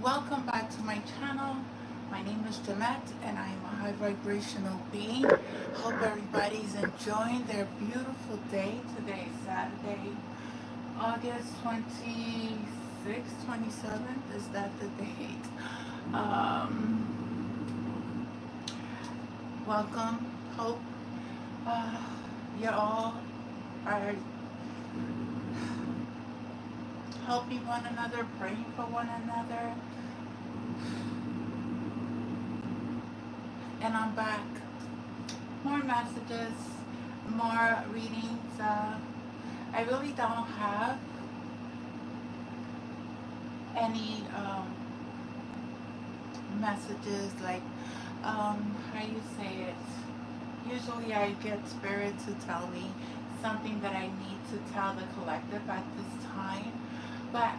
Welcome back to my channel. My name is Jeanette and I am a high vibrational being. Hope everybody's enjoying their beautiful day. Today is Saturday, August 26th, 27th. Is that the date? Welcome. Hope uh, you all are helping one another, praying for one another. And I'm back. More messages, more readings. I really don't have any messages like how you say it. Usually I get spirit to tell me something that I need to tell the collective at this time, but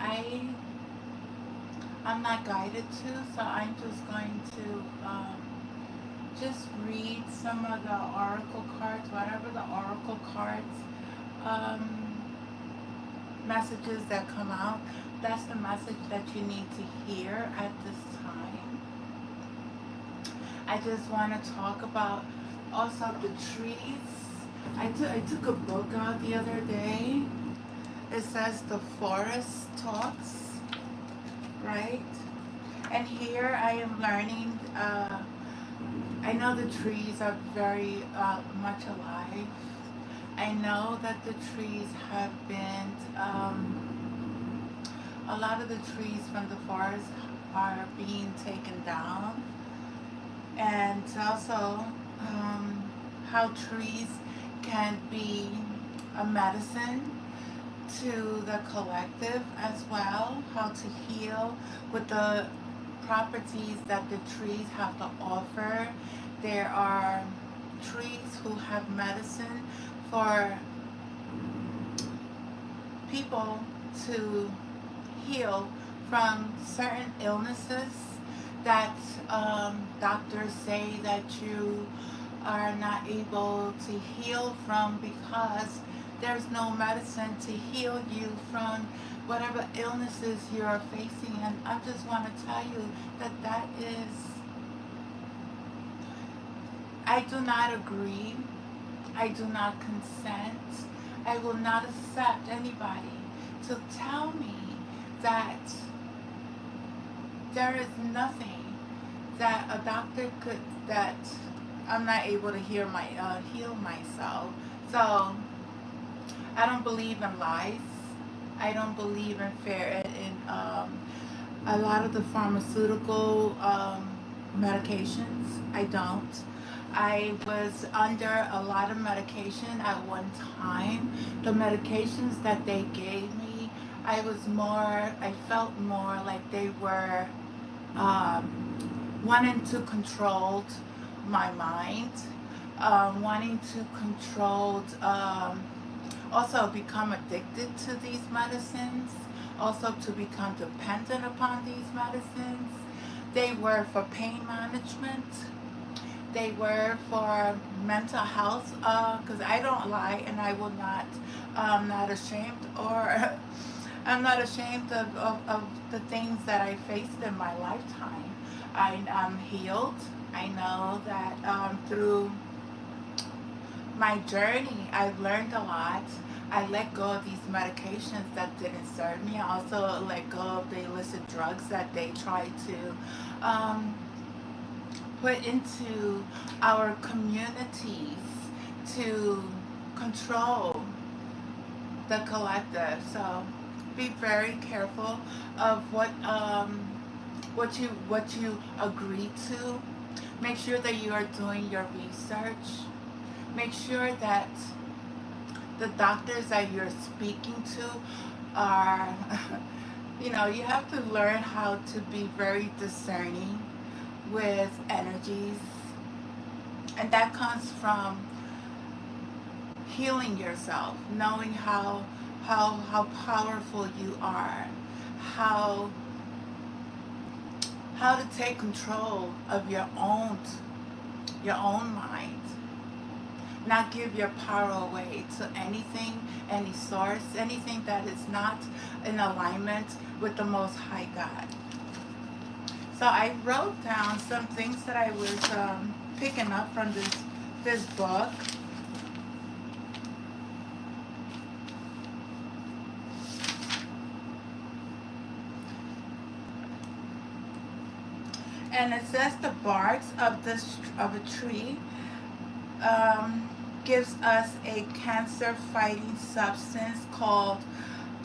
I'm not guided to, so I'm just going to just read some of the oracle cards, whatever the oracle cards um, messages that come out. That's the message that you need to hear at this time. I just want to talk about also the trees. I took a book out the other day. It says the forest talks, right? And here I am learning. I know the trees are very much alive. I know that the trees have been, a lot of the trees from the forest are being taken down. And also how trees can be a medicine to the collective as well, how to heal with the properties that the trees have to offer. There are trees who have medicine for people to heal from certain illnesses that doctors say that you are not able to heal from because there's no medicine to heal you from whatever illnesses you're facing. And I just want to tell you that I do not agree. I do not consent. I will not accept anybody to tell me that there is nothing that a doctor could, that I'm not able to heal myself. So I don't believe in lies. I don't believe in a lot of the pharmaceutical medications. I don't. I was under a lot of medication at one time. The medications that they gave me, I felt more like they were wanting to control my mind, wanting to control, also become addicted to these medicines, also to become dependent upon these medicines. They were for pain management. They were for mental health, because I don't lie and I will not, I'm not ashamed or I'm not ashamed of the things that I faced in my lifetime. I'm healed. I know that through my journey, I've learned a lot. I let go of these medications that didn't serve me. I also let go of the illicit drugs that they tried to put into our communities to control the collective. So be very careful of what you agree to. Make sure that you are doing your research. Make sure that the doctors that you're speaking to are, you have to learn how to be very discerning with energies. And that comes from healing yourself, knowing how powerful you are, how to take control of your own mind, not give your power away to anything, any source, anything that is not in alignment with the Most High God. So I wrote down some things that I was picking up from this book. And it says the barks of a tree gives us a cancer-fighting substance called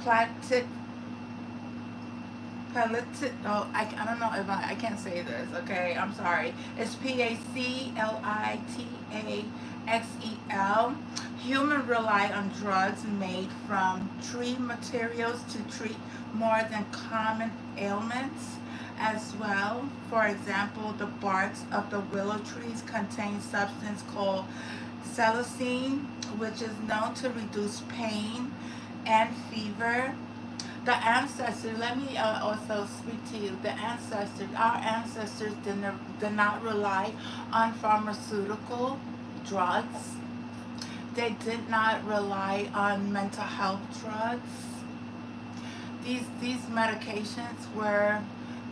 platic. Oh, I don't know if I can't say this. Okay, I'm sorry. It's PACLITAXEL. Humans rely on drugs made from tree materials to treat more than common ailments as well. For example, the barks of the willow trees contain substance called salicine, which is known to reduce pain and fever. The ancestors, let me also speak to you. The ancestors, our ancestors did not rely on pharmaceutical drugs. They did not rely on mental health drugs. These medications were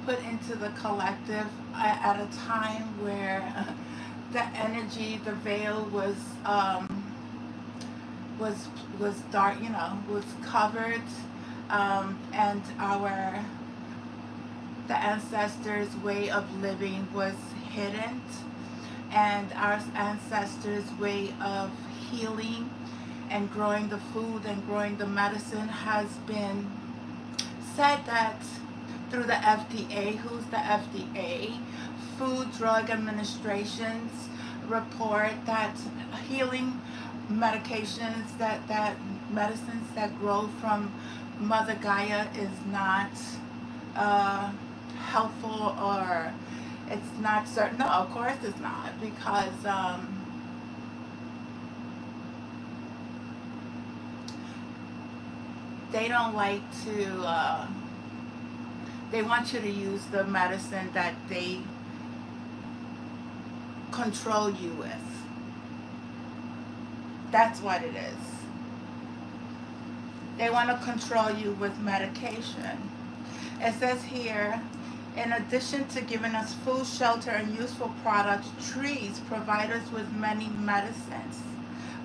put into the collective at a time where the energy, the veil was dark, was covered, and the ancestors' way of living was hidden, and our ancestors' way of healing and growing the food and growing the medicine has been said that through the FDA. Who's the FDA? Food Drug Administration's report that healing medications, that medicines that grow from Mother Gaia is not helpful, or it's not certain. No, of course it's not, because they don't like to, they want you to use the medicine that they control you with. That's what it is. They want to control you with medication. It says here, in addition to giving us food, shelter, and useful products, trees provide us with many medicines.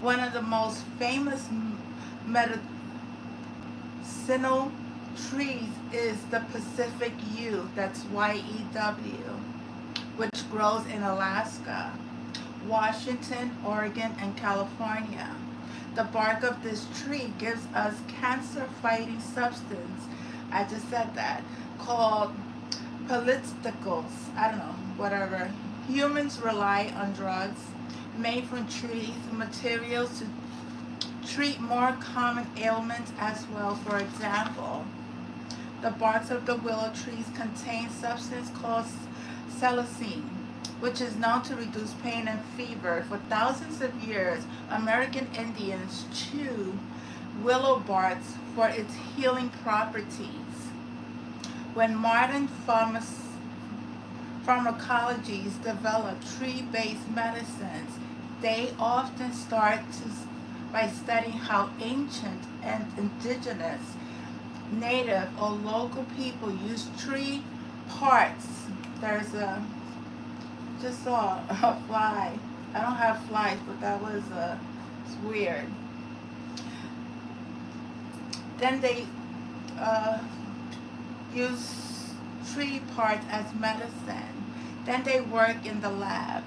One of the most famous medicinal trees is the Pacific yew, that's YEW, which grows in Alaska, Washington, Oregon, and California. The bark of this tree gives us cancer-fighting substance, I just said that, called politicals, I don't know, whatever. Humans rely on drugs made from trees, materials to treat more common ailments as well. For example, the barks of the willow trees contain substance called salicine, which is known to reduce pain and fever. For thousands of years, American Indians chewed willow barks for its healing properties. When modern pharmacologies develop tree-based medicines, they often start by studying how ancient and indigenous, native, or local people use tree parts. There's just saw a fly. I don't have flies, but that was it's weird. Then they use tree parts as medicine. Then they work in the lab.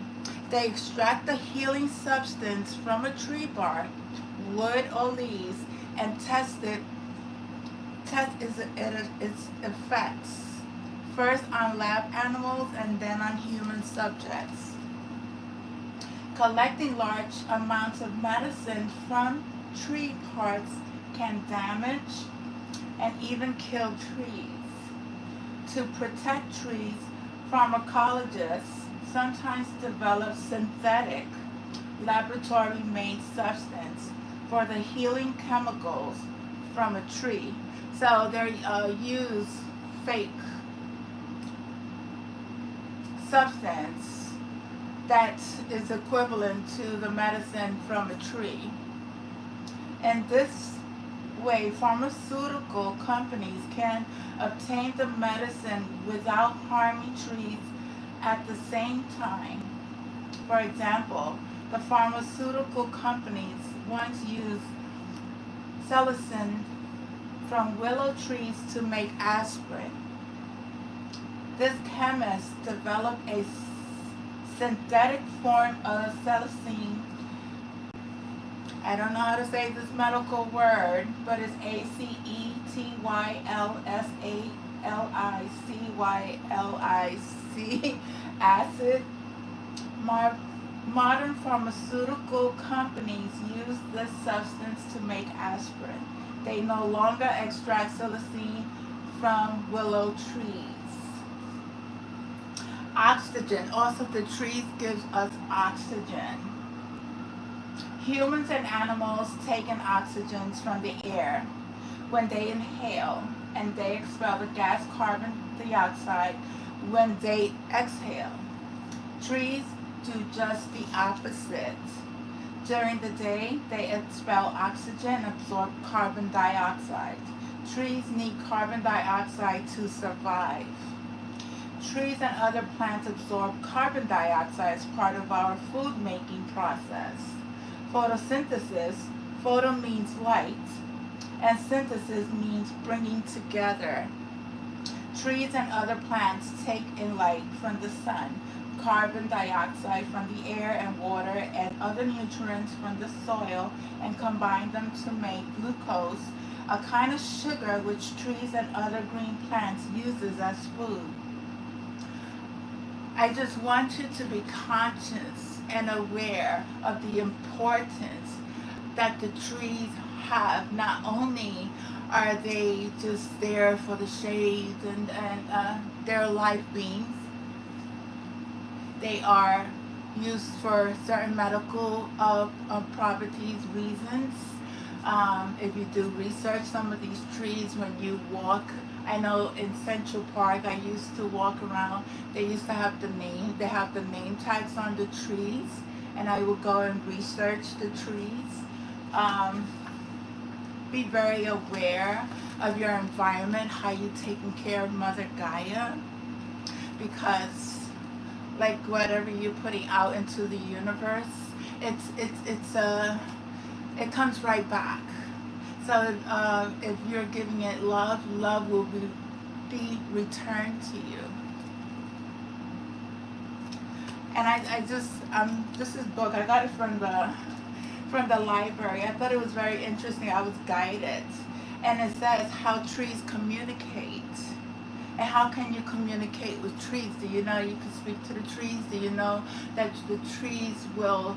They extract the healing substance from a tree bark, wood, or leaves, and test its effects, first on lab animals and then on human subjects. Collecting large amounts of medicine from tree parts can damage and even kill trees. To protect trees, pharmacologists sometimes develop synthetic laboratory-made substance for the healing chemicals from a tree. So they use fake substance that is equivalent to the medicine from a tree. And this way pharmaceutical companies can obtain the medicine without harming trees at the same time. For example, the pharmaceutical companies once used salicin from willow trees to make aspirin. This chemist developed a synthetic form of salicin. I don't know how to say this medical word, but it's acetylsalicylic acid. Modern pharmaceutical companies use this substance to make aspirin. They no longer extract salicin from willow trees. Oxygen. Also, the trees gives us oxygen. Humans and animals take in oxygen from the air when they inhale, and they expel the gas carbon dioxide when they exhale. Trees do just the opposite. During the day, they expel oxygen and absorb carbon dioxide. Trees need carbon dioxide to survive. Trees and other plants absorb carbon dioxide as part of our food making process. Photosynthesis, photo means light, and synthesis means bringing together. Trees and other plants take in light from the sun, carbon dioxide from the air and water, and other nutrients from the soil, and combine them to make glucose, a kind of sugar which trees and other green plants uses as food. I just want you to be conscious and aware of the importance that the trees have. Not only are they just there for the shade and they're life beings, they are used for certain medical properties, reasons. If you do research some of these trees, when you walk, I know in Central Park, I used to walk around, they used to have they have the name tags on the trees, and I would go and research the trees. Be very aware of your environment, how you taking care of Mother Gaia, because like whatever you're putting out into the universe, it comes right back. So if you're giving it love, love will be returned to you. And this is book, I got it from the library. I thought it was very interesting. I was guided, and it says how trees communicate. And how can you communicate with trees? Do you know you can speak to the trees? Do you know that the trees will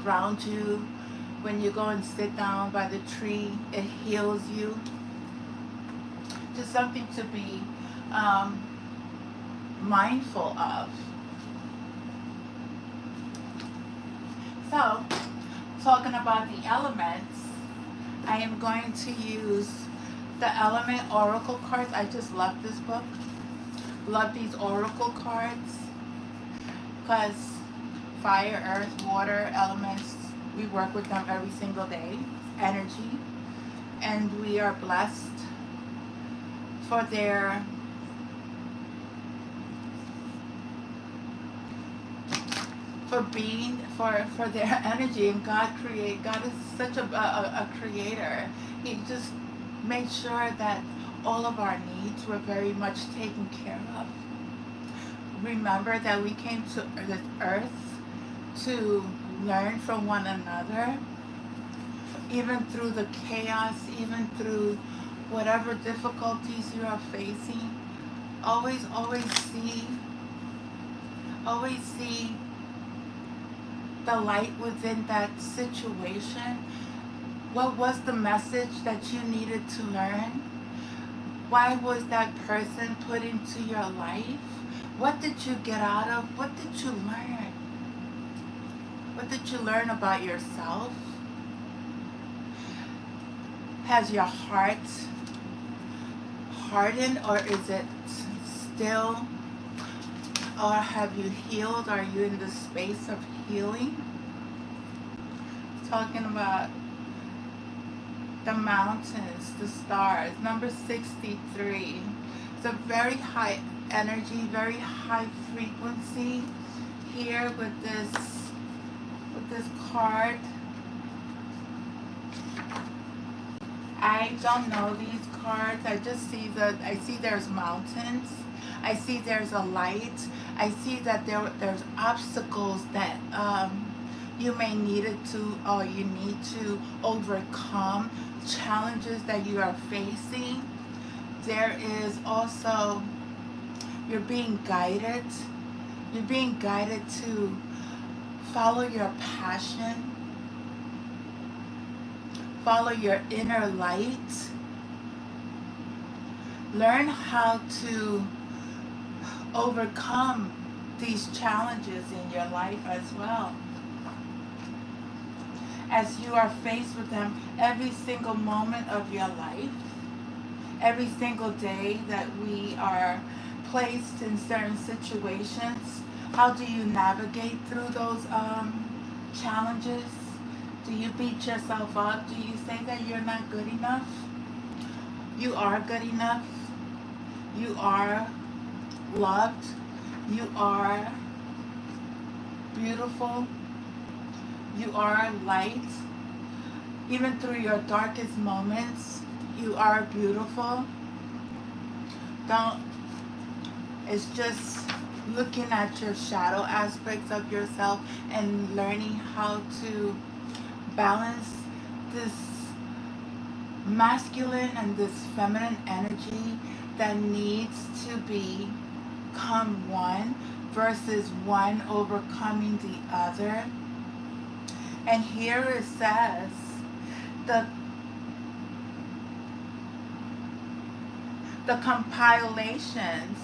ground you? When you go and sit down by the tree, it heals you. Just something to be mindful of. So, talking about the elements, I am going to use the element oracle cards. I just love this book. Love these oracle cards because fire, earth, water, elements, we work with them every single day. Energy. And we are blessed for their for their energy. And God is such a creator. He just made sure that all of our needs were very much taken care of. Remember that we came to this earth to learn from one another, even through the chaos, even through whatever difficulties you are facing. Always see the light within that situation. What was the message that you needed to learn? Why was that person put into your life? What did you get out of? What did you learn? What did you learn about yourself? Has your heart hardened, or is it still? Or have you healed? Are you in the space of healing? Talking about the mountains, the stars. Number 63. It's a very high energy, very high frequency here with this card. I don't know these cards. I just see that I see there's mountains. I see there's a light. I see that there's obstacles that you may need it to, or you need to overcome, challenges that you are facing. There is also, you're being guided. You're being guided to follow your passion, follow your inner light, learn how to overcome these challenges in your life as well. As you are faced with them every single moment of your life, every single day that we are placed in certain situations, how do you navigate through those challenges? Do you beat yourself up? Do you say that you're not good enough? You are good enough. You are loved. You are beautiful. You are light. Even through your darkest moments, you are beautiful. It's just looking at your shadow aspects of yourself and learning how to balance this masculine and this feminine energy that needs to become one versus one overcoming the other. And here it says the compilations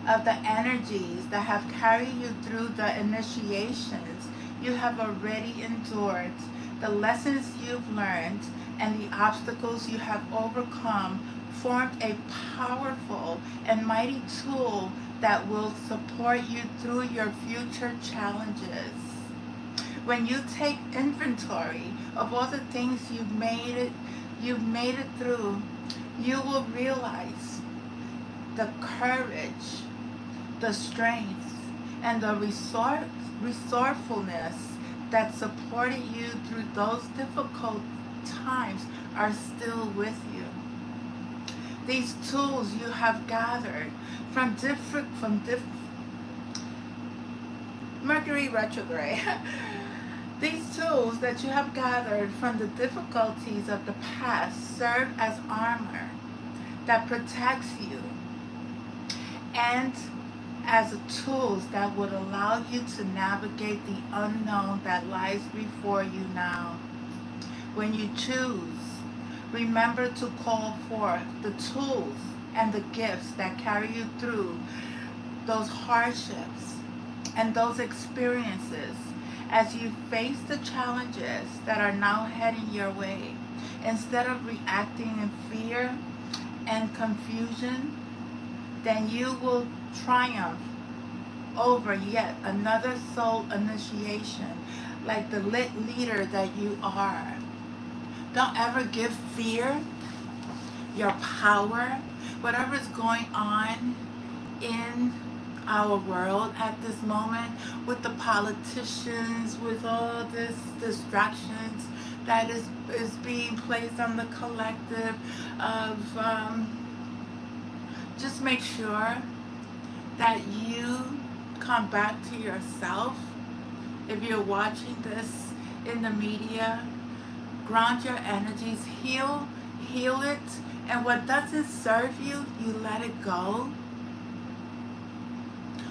of the energies that have carried you through the initiations you have already endured, the lessons you've learned, and the obstacles you have overcome formed a powerful and mighty tool that will support you through your future challenges. When you take inventory of all the things you've made it through, you will realize the courage, the strength, and the resourcefulness that supported you through those difficult times are still with you. These tools you have gathered from Mercury retrograde. These tools that you have gathered from the difficulties of the past serve as armor that protects you, and as tools that would allow you to navigate the unknown that lies before you now. When you choose, remember to call forth the tools and the gifts that carry you through those hardships and those experiences as you face the challenges that are now heading your way. Instead of reacting in fear and confusion, then you will triumph over yet another soul initiation like the lit leader that you are. Don't ever give fear your power. Whatever's going on in our world at this moment, with the politicians, with all this distractions that is being placed on the collective of just make sure that you come back to yourself. If you're watching this in the media, ground your energies, heal it, and what doesn't serve you, you let it go.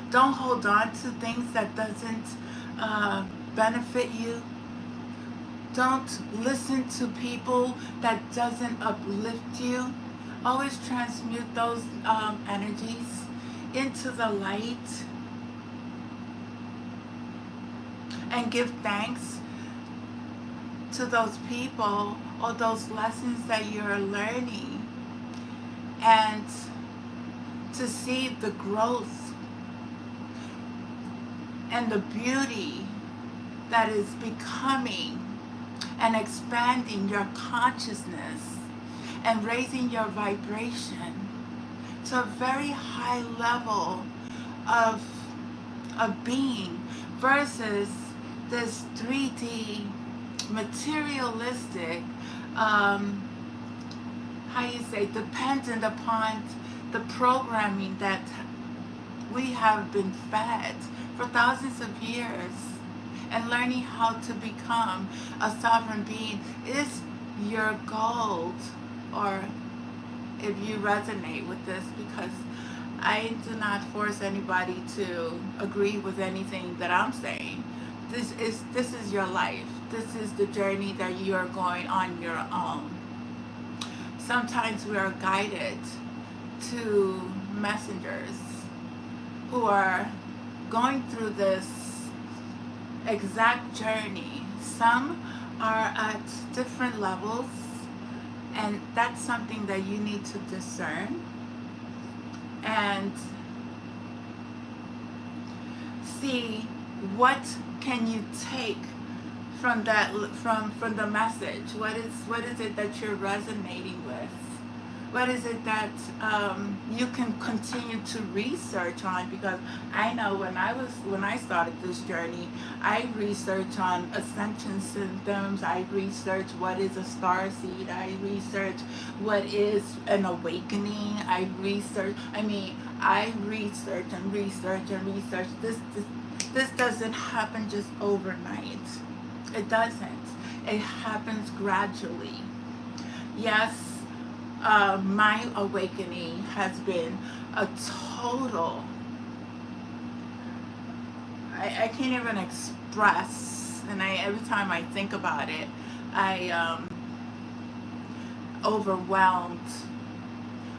Don't hold on to things that doesn't benefit you. Don't listen to people that doesn't uplift you. Always transmute those energies into the light and give thanks to those people or those lessons that you're learning, and to see the growth and the beauty that is becoming and expanding your consciousness and raising your vibration to a very high level of being versus this 3D materialistic, how you say, dependent upon the programming that we have been fed for thousands of years. And learning how to become a sovereign being is your goal, or if you resonate with this, because I do not force anybody to agree with anything that I'm saying. This is your life. This is the journey that you are going on your own. Sometimes we are guided to messengers who are going through this exact journey. Some are at different levels, and that's something that you need to discern and see what can you take from that, from the message. What is it that you're resonating with? What is it that you can continue to research on? Because I know when I started this journey, I researched on ascension symptoms. I researched what is a star seed. I researched what is an awakening. I research and research. This doesn't happen just overnight. It doesn't. It happens gradually. Yes. My awakening has been a total, I can't even express, and every time I think about it, I overwhelmed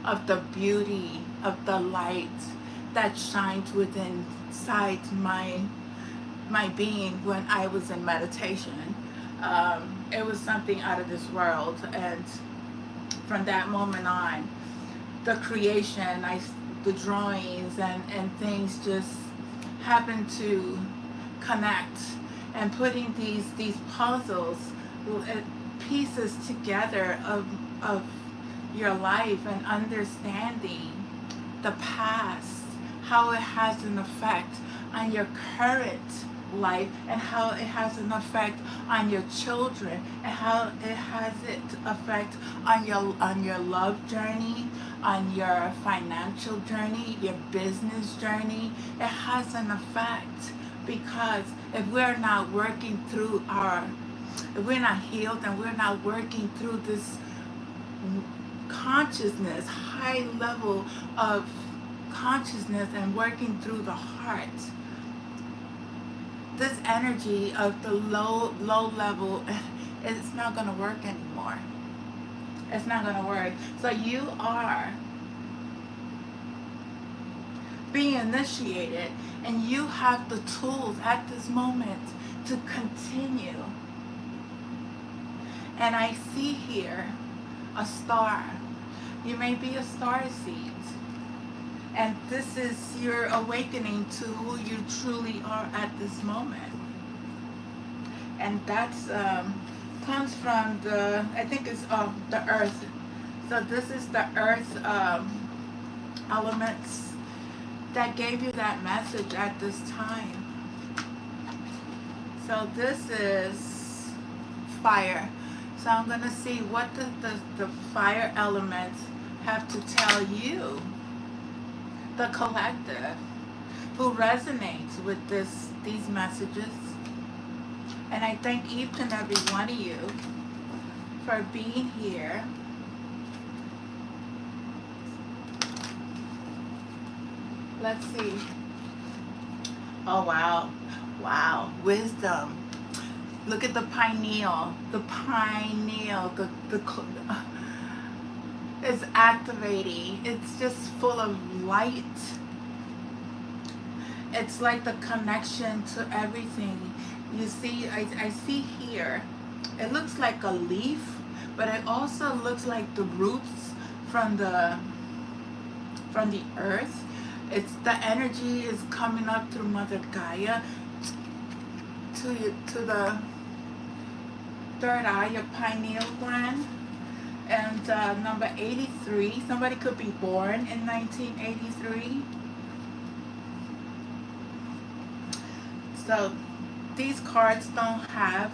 of the beauty of the light that shines within inside my being when I was in meditation. It was something out of this world, and from that moment on, the creation, the drawings and things just happened to connect, and putting these puzzles, pieces together of your life, and understanding the past, how it has an effect on your current life, and how it has an effect on your children, and how it has effect on your love journey, on your financial journey, your business journey. It has an effect, because if we're not working through if we're not healed, and we're not working through this consciousness, high level of consciousness, and working through the heart, this energy of the low level, it's not going to work anymore. It's not going to work. So you are being initiated, and you have the tools at this moment to continue. And I see here a star. You may be a star seed. And this is your awakening to who you truly are at this moment. And that's comes from I think it's the earth. So this is the earth elements that gave you that message at this time. So this is fire. So I'm going to see what the fire elements have to tell you, the collective, who resonates with these messages. And I thank each and every one of you for being here. Let's see. Oh, wow. Wow. Wisdom. Look at the pineal. The pineal. It's activating. It's just full of light. It's like the connection to everything. You see, I see here, it looks like a leaf, but it also looks like the roots from the earth. It's the energy is coming up through Mother Gaia to third eye, your pineal gland. And number 83, somebody could be born in 1983. So these cards don't have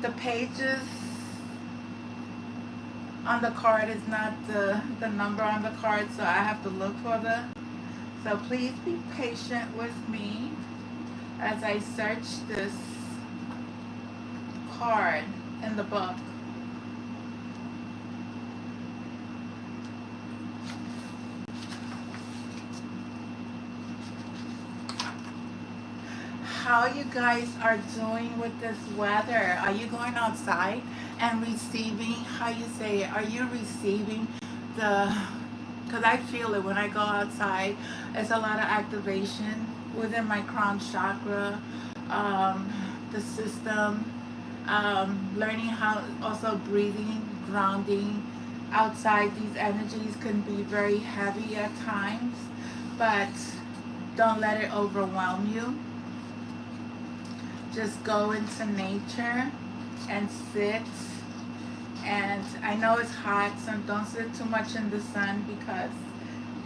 the pages on the card is not the number on the card, so I have to look for so please be patient with me as I search this card in the book. How you guys are doing with this weather? Are you going outside and receiving, how you say it, are you receiving because I feel it when I go outside. It's a lot of activation within my crown chakra, the system, learning how, also breathing, grounding. Outside, these energies can be very heavy at times, but don't let it overwhelm you. Just go into nature and sit. And I know it's hot, so don't sit too much in the sun because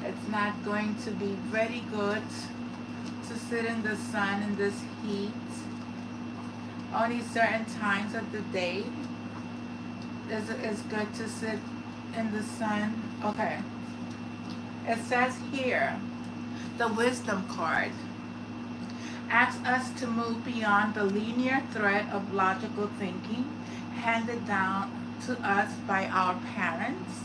it's not going to be very good to sit in the sun in this heat. Only certain times of the day is good to sit in the sun. Okay. It says here, the wisdom card asks us to move beyond the linear thread of logical thinking handed down to us by our parents,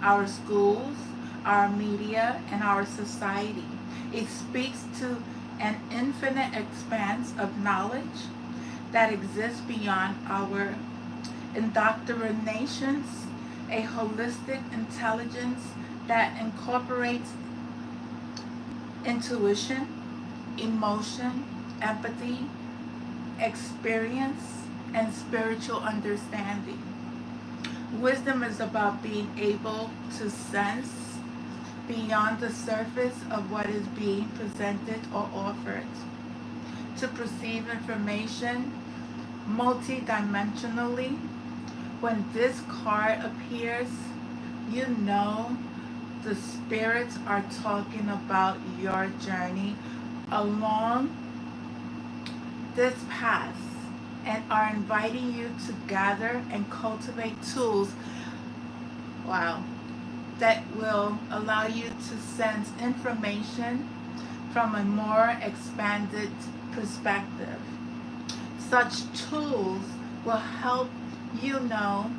our schools, our media, and our society. It speaks to an infinite expanse of knowledge that exists beyond our indoctrinations, a holistic intelligence that incorporates intuition, emotion, empathy, experience, and spiritual understanding. Wisdom is about being able to sense beyond the surface of what is being presented or offered, to perceive information multidimensionally. When this card appears, you know the spirits are talking about your journey along this path and are inviting you to gather and cultivate tools, wow, that will allow you to sense information from a more expanded perspective. Such tools will help you know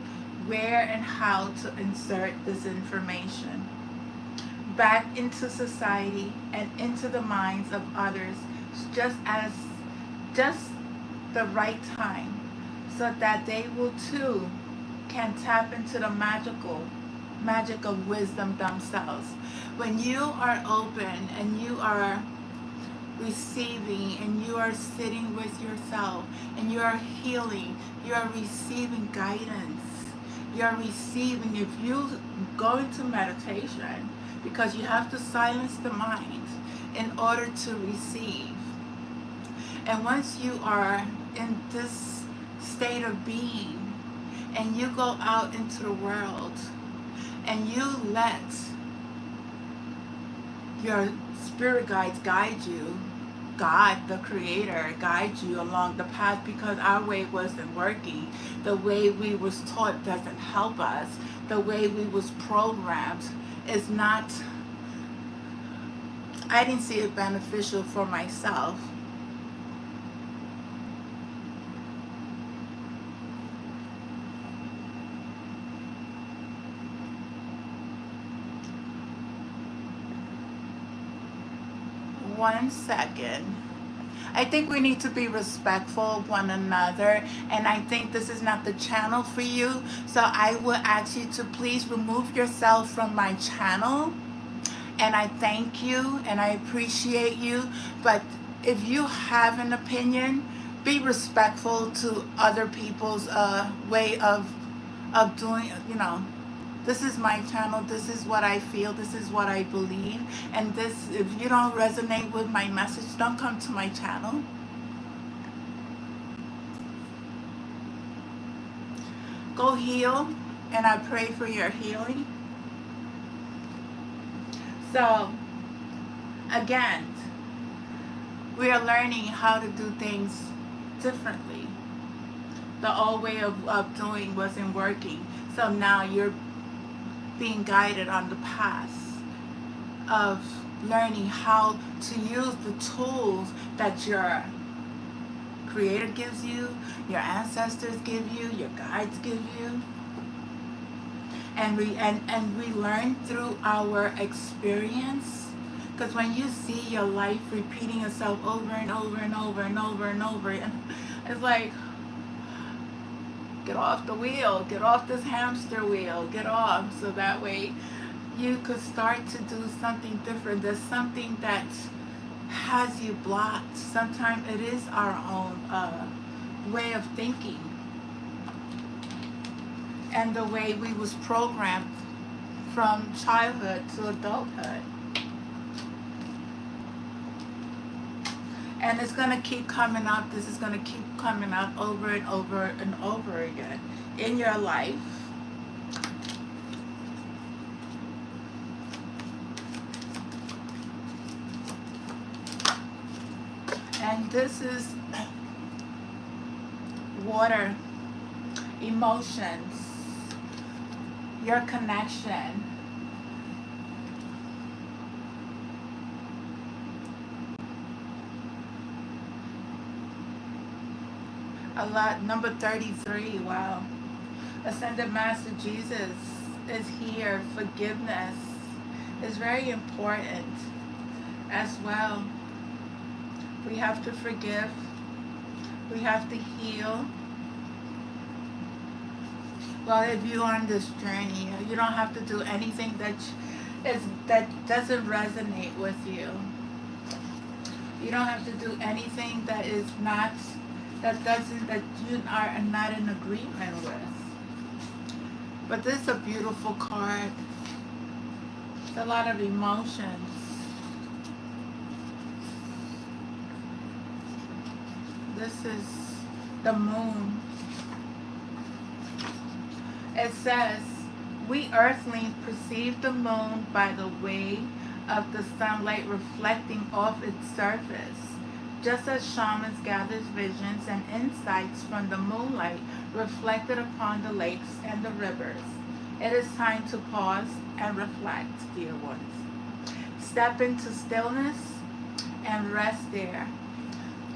where and how to insert this information back into society and into the minds of others just the right time, so that they will too can tap into the magic of wisdom themselves. When you are open and you are receiving and you are sitting with yourself and you are healing, you are receiving guidance, you are receiving, if you go into meditation, because you have to silence the mind in order to receive. And once you are in this state of being and you go out into the world and you let your spirit guides guide you, God, the creator, guide you along the path, because our way wasn't working. The way we was taught doesn't help us. The way we was programmed is not, I didn't see it beneficial for myself. One second. I think we need to be respectful of one another, and I think this is not the channel for you. So I will ask you to please remove yourself from my channel. And I thank you and I appreciate you. But if you have an opinion, be respectful to other people's way of doing, you know. This is my channel. This is what I feel. This is what I believe. And this, if you don't resonate with my message, don't come to my channel. Go heal, and I pray for your healing. So, again, we are learning how to do things differently. The old way of doing wasn't working. So now you're being guided on the path of learning how to use the tools that your Creator gives you, your ancestors give you, your guides give you. And we learn through our experience. Because when you see your life repeating itself over and over and over and over and over, and it's like, get off the wheel, get off this hamster wheel, get off, so that way you could start to do something different. There's something that has you blocked. Sometimes it is our own way of thinking and the way we was programmed from childhood to adulthood. And it's going to keep coming up. This is going to keep coming up over and over and over again in your life. And this is water, emotions, your connection. A lot, number 33, wow. Ascended Master Jesus is here. Forgiveness is very important as well. We have to forgive. We have to heal. Well, if you're on this journey, you don't have to do anything that doesn't resonate with you. You don't have to do anything that is not, that you are not in agreement with. But this is a beautiful card. It's a lot of emotions. This is the moon. It says, we earthlings perceive the moon by the way of the sunlight reflecting off its surface. Just as shamans gather visions and insights from the moonlight reflected upon the lakes and the rivers, it is time to pause and reflect, dear ones. Step into stillness and rest there,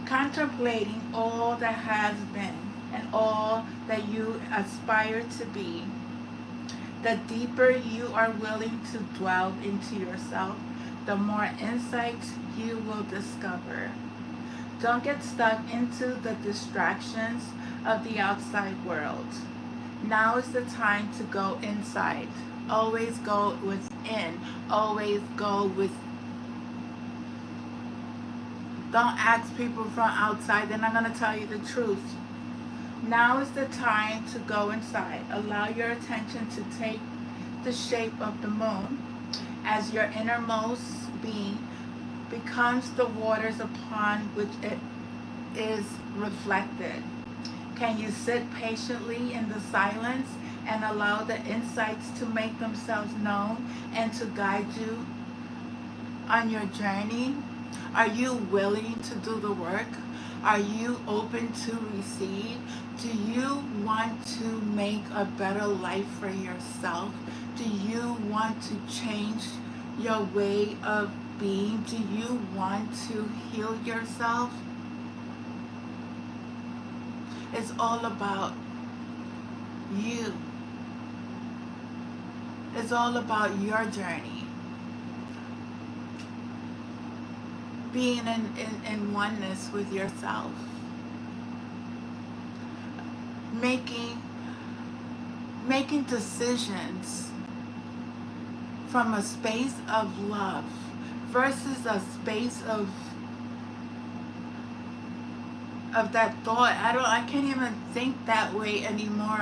contemplating all that has been and all that you aspire to be. The deeper you are willing to dwell into yourself, the more insights you will discover. Don't get stuck into the distractions of the outside world. Now is the time to go inside. Always go within. Always go with. Don't ask people from outside. They're not going to tell you the truth. Now is the time to go inside. Allow your attention to take the shape of the moon as your innermost being becomes the waters upon which it is reflected. Can you sit patiently in the silence and allow the insights to make themselves known and to guide you on your journey? Are you willing to do the work? Are you open to receive? Do you want to make a better life for yourself? Do you want to change your way of being? Do you want to heal yourself? It's all about you. It's all about your journey. Being in oneness with yourself. Making decisions from a space of love versus a space of that thought. I can't even think that way anymore.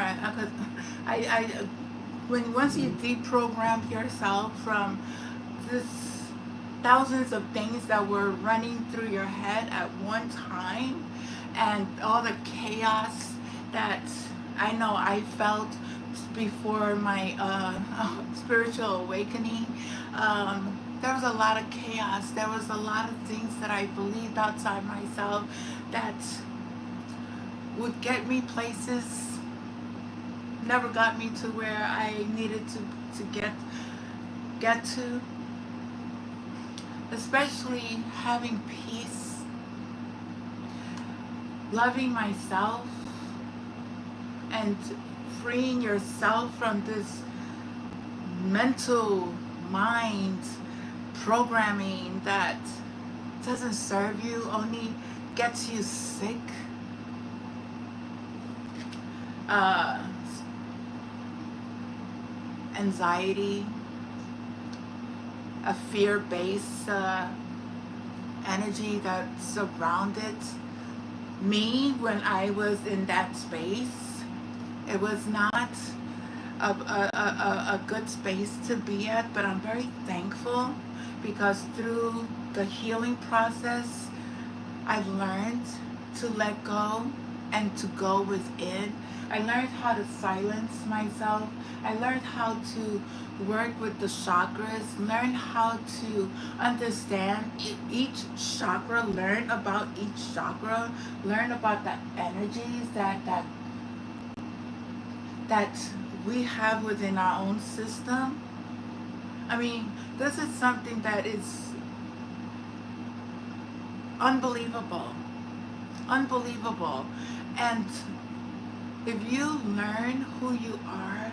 Once you deprogram yourself from this thousands of things that were running through your head at one time, and all the chaos that I know I felt before my spiritual awakening. There was a lot of chaos. There was a lot of things that I believed outside myself that would get me places, never got me to where I needed to get to. Especially having peace, loving myself, and freeing yourself from this mental mind programming that doesn't serve you, only gets you sick. Uh, Anxiety, a fear-based energy that surrounded me when I was in that space. It was not a good space to be at, but I'm very thankful because through the healing process, I've learned to let go and to go within. I learned how to silence myself. I learned how to work with the chakras, learn how to understand each chakra, learn about each chakra, learn about the energies that we have within our own system. I mean, this is something that is unbelievable. Unbelievable. And if you learn who you are,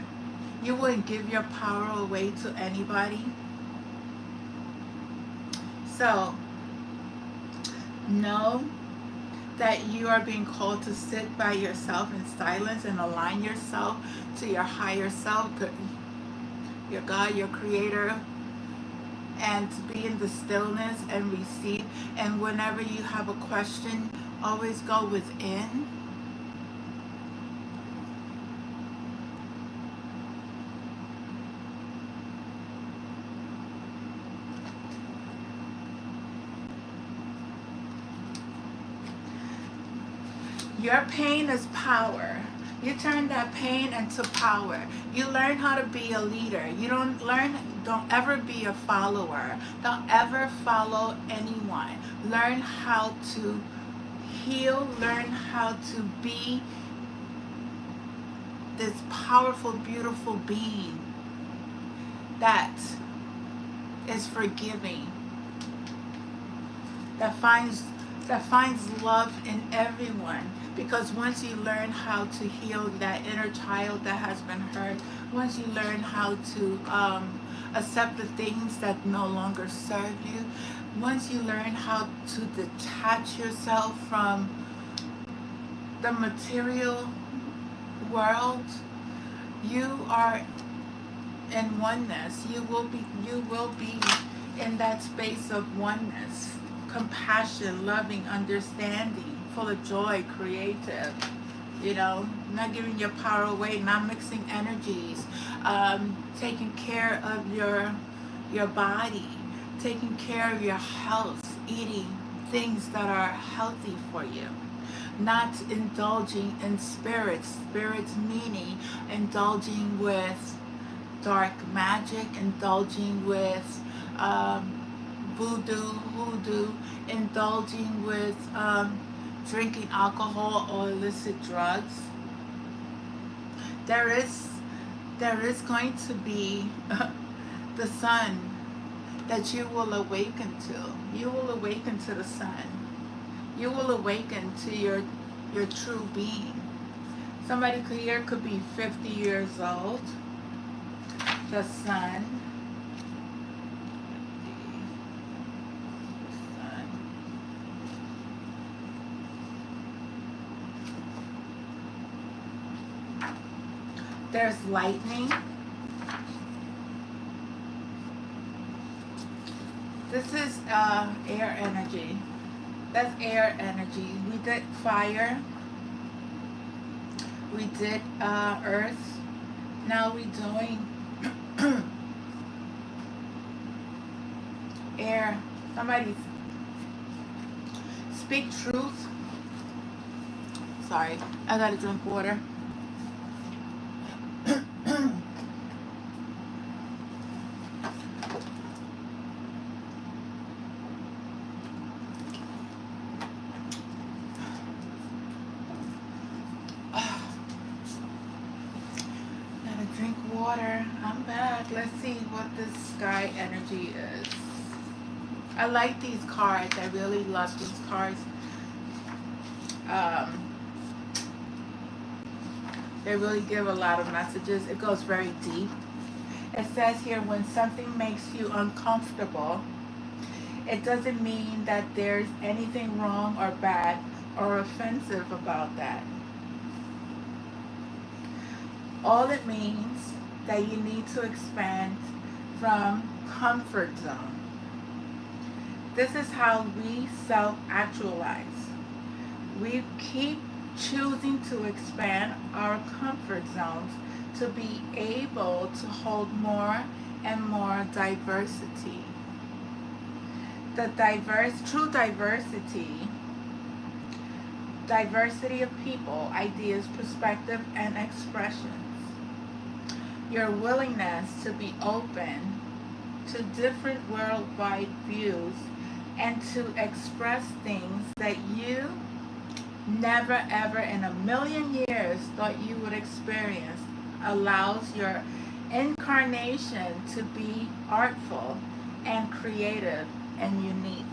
you wouldn't give your power away to anybody. So, know that you are being called to sit by yourself in silence and align yourself to your higher self, your God, your creator, and to be in the stillness and receive. And whenever you have a question, always go within. Your pain is power. You turn that pain into power. You learn how to be a leader. Don't ever be a follower. Don't ever follow anyone. Learn how to heal. Learn how to be this powerful, beautiful being that is forgiving, that finds love in everyone. Because once you learn how to heal that inner child that has been hurt, once you learn how to accept the things that no longer serve you, once you learn how to detach yourself from the material world, you are in oneness. You will be in that space of oneness, compassion, loving, understanding, full of joy, creative, not giving your power away, not mixing energies, taking care of your body, taking care of your health, eating things that are healthy for you, not indulging in spirits meaning indulging with dark magic, indulging with voodoo, hoodoo, indulging with drinking alcohol or illicit drugs. There is going to be the sun that you will awaken to. You will awaken to the sun. You will awaken to your true being. Somebody here could be 50 years old. The sun. There's lightning. This is air energy. That's air energy. We did fire. We did earth. Now we're doing air. Somebody speak truth. Sorry, I gotta drink water. Let's see what this sky energy is. I like these cards. I really love these cards. Um, they really give a lot of messages. It goes very deep. It says here, when something makes you uncomfortable, it doesn't mean that there's anything wrong or bad or offensive about that. All it means that you need to expand from comfort zone. This is how we self-actualize. We keep choosing to expand our comfort zones to be able to hold more and more diversity. The true diversity of people, ideas, perspective, and expressions. Your willingness to be open to different worldwide views and to express things that you never ever in a million years thought you would experience allows your incarnation to be artful and creative and unique.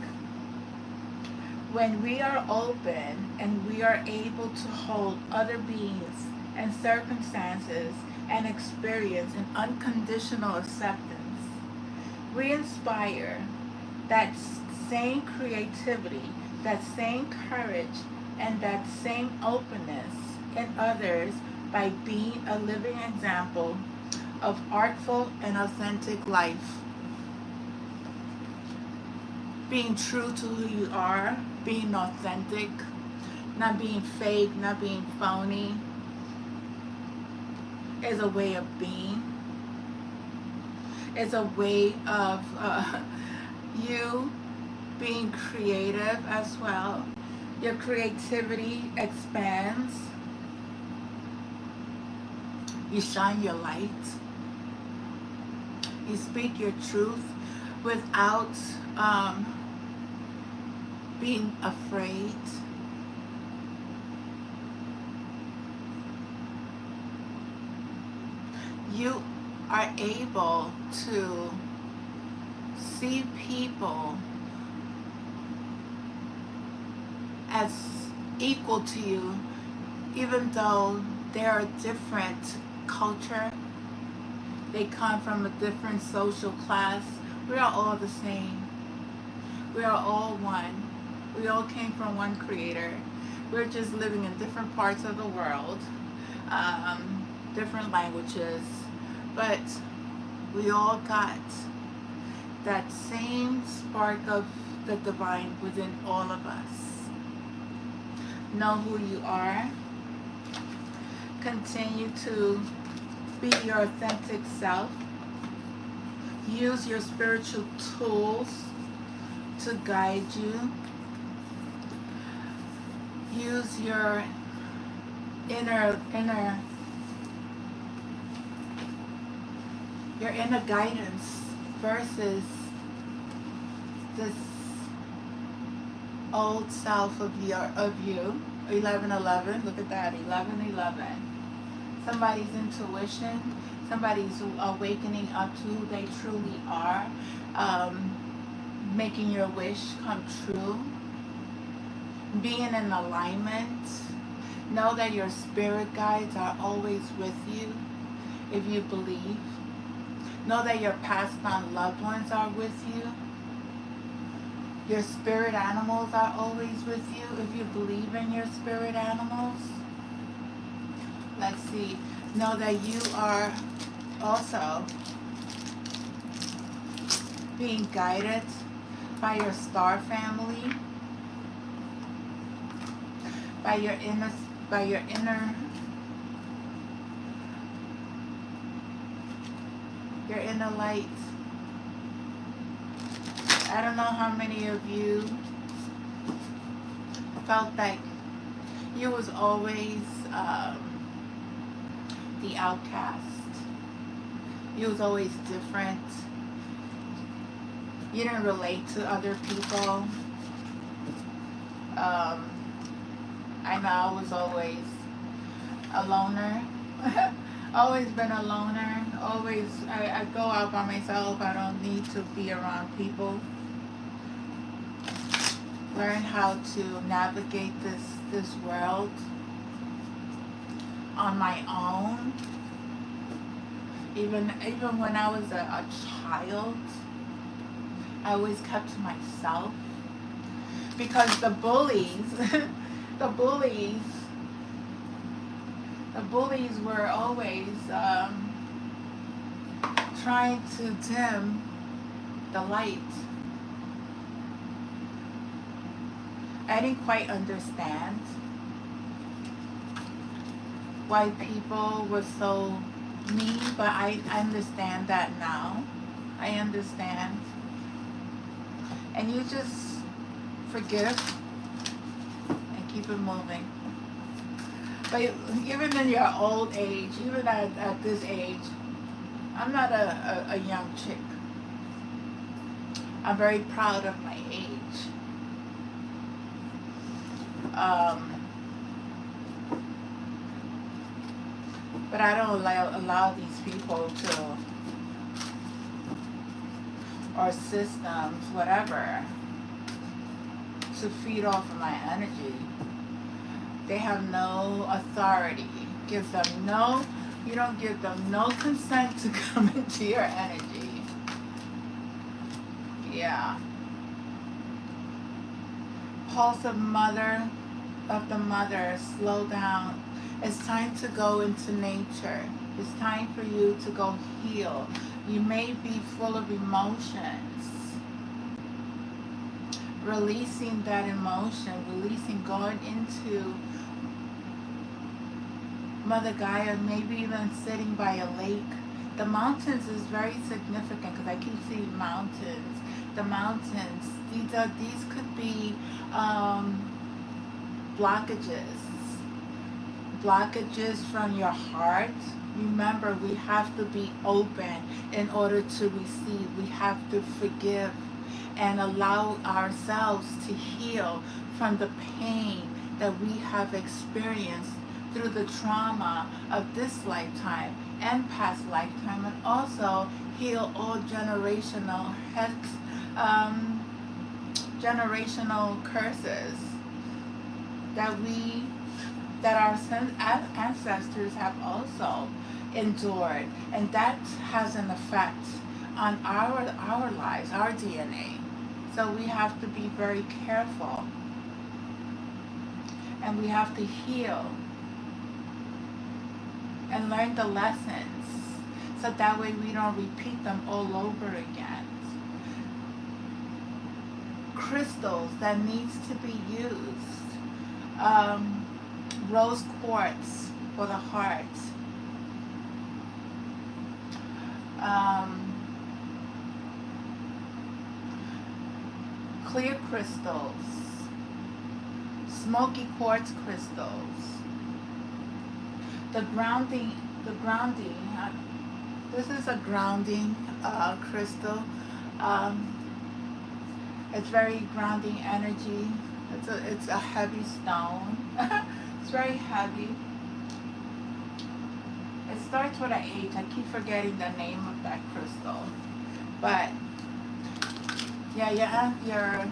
When we are open and we are able to hold other beings and circumstances and experience an unconditional acceptance, we inspire that same creativity, that same courage, and that same openness in others by being a living example of artful and authentic life. Being true to who you are, being authentic, not being fake, not being phony, is a way of being. It's a way of you being creative as well. Your creativity expands. You shine your light. You speak your truth without being afraid. You are able to see people as equal to you, even though they're a different culture, they come from a different social class. We are all the same. We are all one. We all came from one creator. We're just living in different parts of the world, different languages, but we all got that same spark of the divine within all of us. Know who you are. Continue to be your authentic self. Use your spiritual tools to guide you. Use your inner guidance versus this old self of you. 1111, look at that, 1111. Somebody's intuition, somebody's awakening up to who they truly are, making your wish come true, being in alignment. Know that your spirit guides are always with you if you believe. Know that your passed on loved ones are with you. Your spirit animals are always with you if you believe in your spirit animals. Let's see. Know that you are also being guided by your star family, by your inner light. I don't know how many of you felt like you was always the outcast. You was always different. You didn't relate to other people. I know I was always a loner. Always been a loner. Always, I go out by myself. I don't need to be around people. Learn how to navigate this world on my own. Even when I was a child, I always kept to myself because the bullies, the bullies, the bullies were always trying to dim the light. I didn't quite understand why people were so mean, but I understand that now. I understand. And you just forgive and keep it moving. But even in your old age, even at this age, I'm not a young chick. I'm very proud of my age. But I don't allow these people to, or systems, whatever, to feed off of my energy. They have no authority. Gives them no, you don't give them no consent to come into your energy. Yeah. Pulse of the mother, slow down. It's time to go into nature. It's time for you to go heal. You may be full of emotions. Releasing that emotion, going into Mother Gaia, maybe even sitting by a lake. The mountains is very significant because I keep seeing mountains. The mountains, these could be blockages from your heart. Remember, we have to be open in order to receive. We have to forgive and allow ourselves to heal from the pain that we have experienced through the trauma of this lifetime and past lifetime, and also heal all generational curses that our ancestors have also endured, and that has an effect on our lives, our DNA. So we have to be very careful, and we have to heal and learn the lessons, so that way we don't repeat them all over again. Crystals that needs to be used. Rose quartz for the heart. Clear crystals. Smoky quartz crystals. The grounding, this is a grounding crystal. It's very grounding energy. It's a heavy stone. It's very heavy. It starts with an H. I keep forgetting the name of that crystal. But yeah, your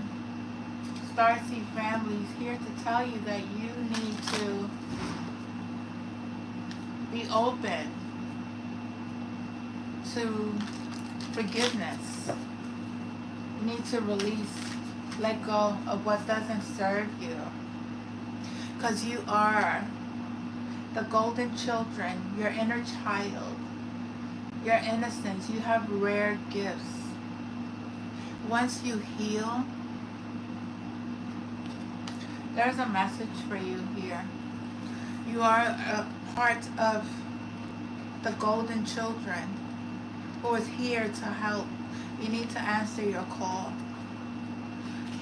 Starseed family is here to tell you that you need to be open to forgiveness. You need to release, let go of what doesn't serve you. Because you are the golden children, your inner child, your innocence. You have rare gifts. Once you heal, there's a message for you here. You are a part of the golden children who is here to help. You need to answer your call.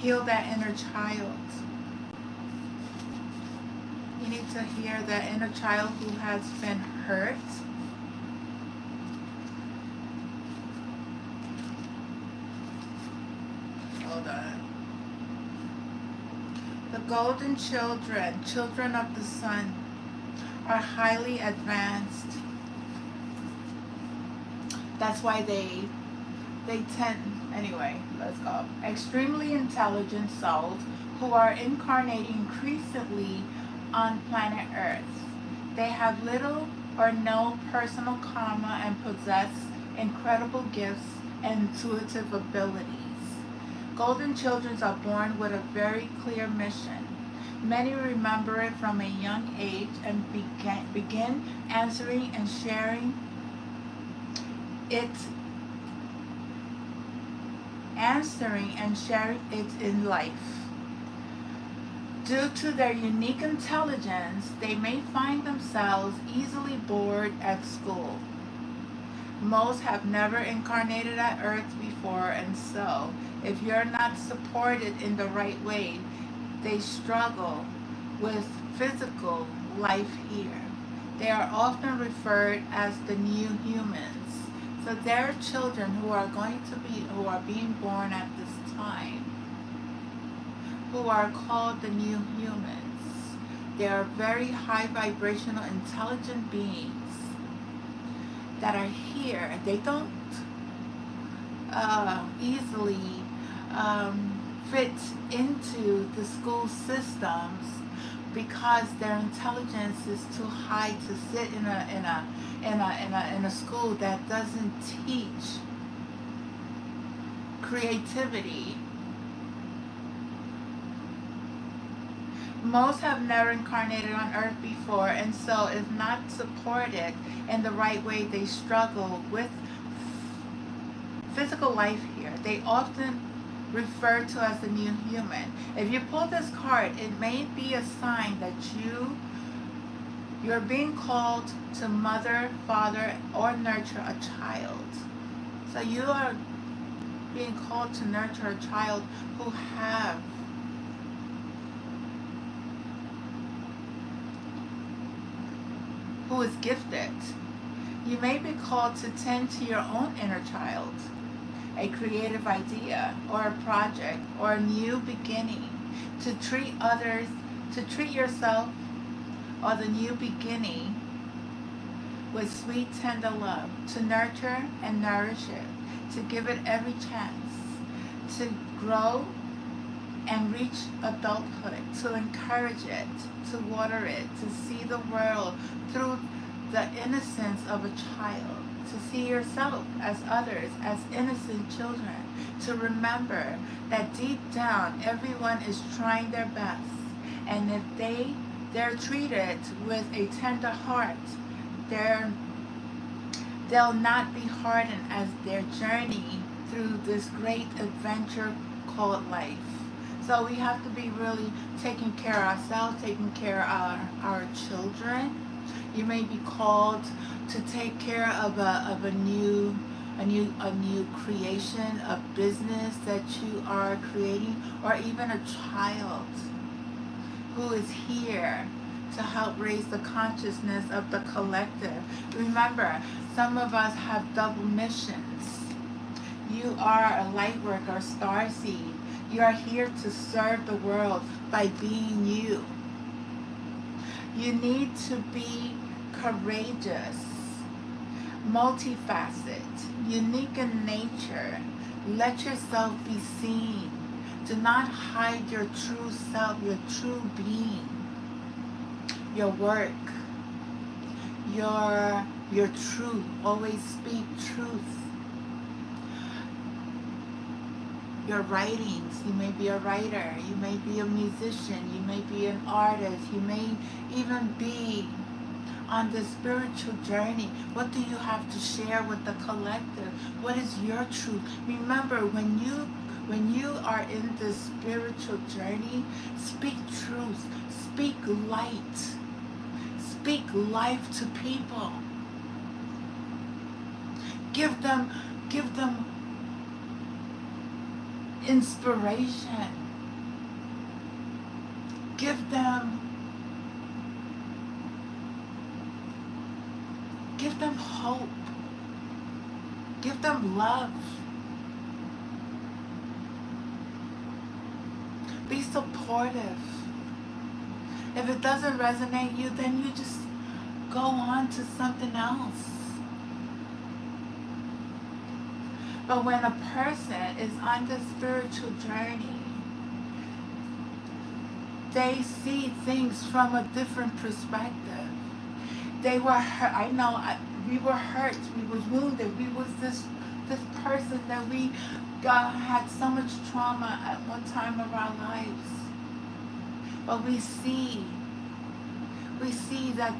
Heal that inner child. You need to hear that inner child who has been hurt. Hold on. The golden children, children of the sun, are highly advanced. That's why they tend, anyway, let's go. Extremely intelligent souls who are incarnating increasingly on planet Earth. They have little or no personal karma and possess incredible gifts and intuitive abilities. Golden children are born with a very clear mission. Many remember it from a young age and begin answering and it sharing it in life. Due to their unique intelligence, they may find themselves easily bored at school. Most have never incarnated at Earth before, and so, if you're not supported in the right way, they struggle with physical life here. They are often referred as the new humans. So there are children who are being born at this time, who are called the new humans. They are very high vibrational, intelligent beings that are here. They don't easily fit into the school systems because their intelligence is too high to sit in a school that doesn't teach creativity. Most have never incarnated on Earth before, and so if not supported in the right way, they struggle with physical life here. They often referred to as the new human. If you pull this card, it may be a sign that you're being called to mother, father, or nurture a child. So you are being called to nurture a child who is gifted. You may be called to tend to your own inner child, a creative idea or a project or a new beginning, to treat yourself or the new beginning with sweet, tender love, to nurture and nourish it, to give it every chance, to grow and reach adulthood, to encourage it, to water it, to see the world through the innocence of a child, to see yourself as others as innocent children, to remember that deep down everyone is trying their best, and if they're treated with a tender heart, they'll not be hardened as their journey through this great adventure called life. So we have to be really taking care of ourselves, taking care of our children. You may be called to take care of a new creation, a business that you are creating, or even a child who is here to help raise the consciousness of the collective. Remember, some of us have double missions. You are a light worker, star seed. You are here to serve the world by being you. You need to be courageous, multifaceted, unique in nature. Let yourself be seen. Do not hide your true self, your true being, your work, your truth. Always speak truth. Your writings, you may be a writer, you may be a musician, you may be an artist, you may even be on the spiritual journey. What do you have to share with the collective? What is your truth? Remember, when you are in this spiritual journey, speak truth, speak light, speak life to people. Give them inspiration. Give them hope. Give them love. Be supportive. If it doesn't resonate you, then you just go on to something else. But when a person is on the spiritual journey, they see things from a different perspective. They were hurt. I know we were hurt. We was wounded. We was this person that we had so much trauma at one time of our lives. But we see that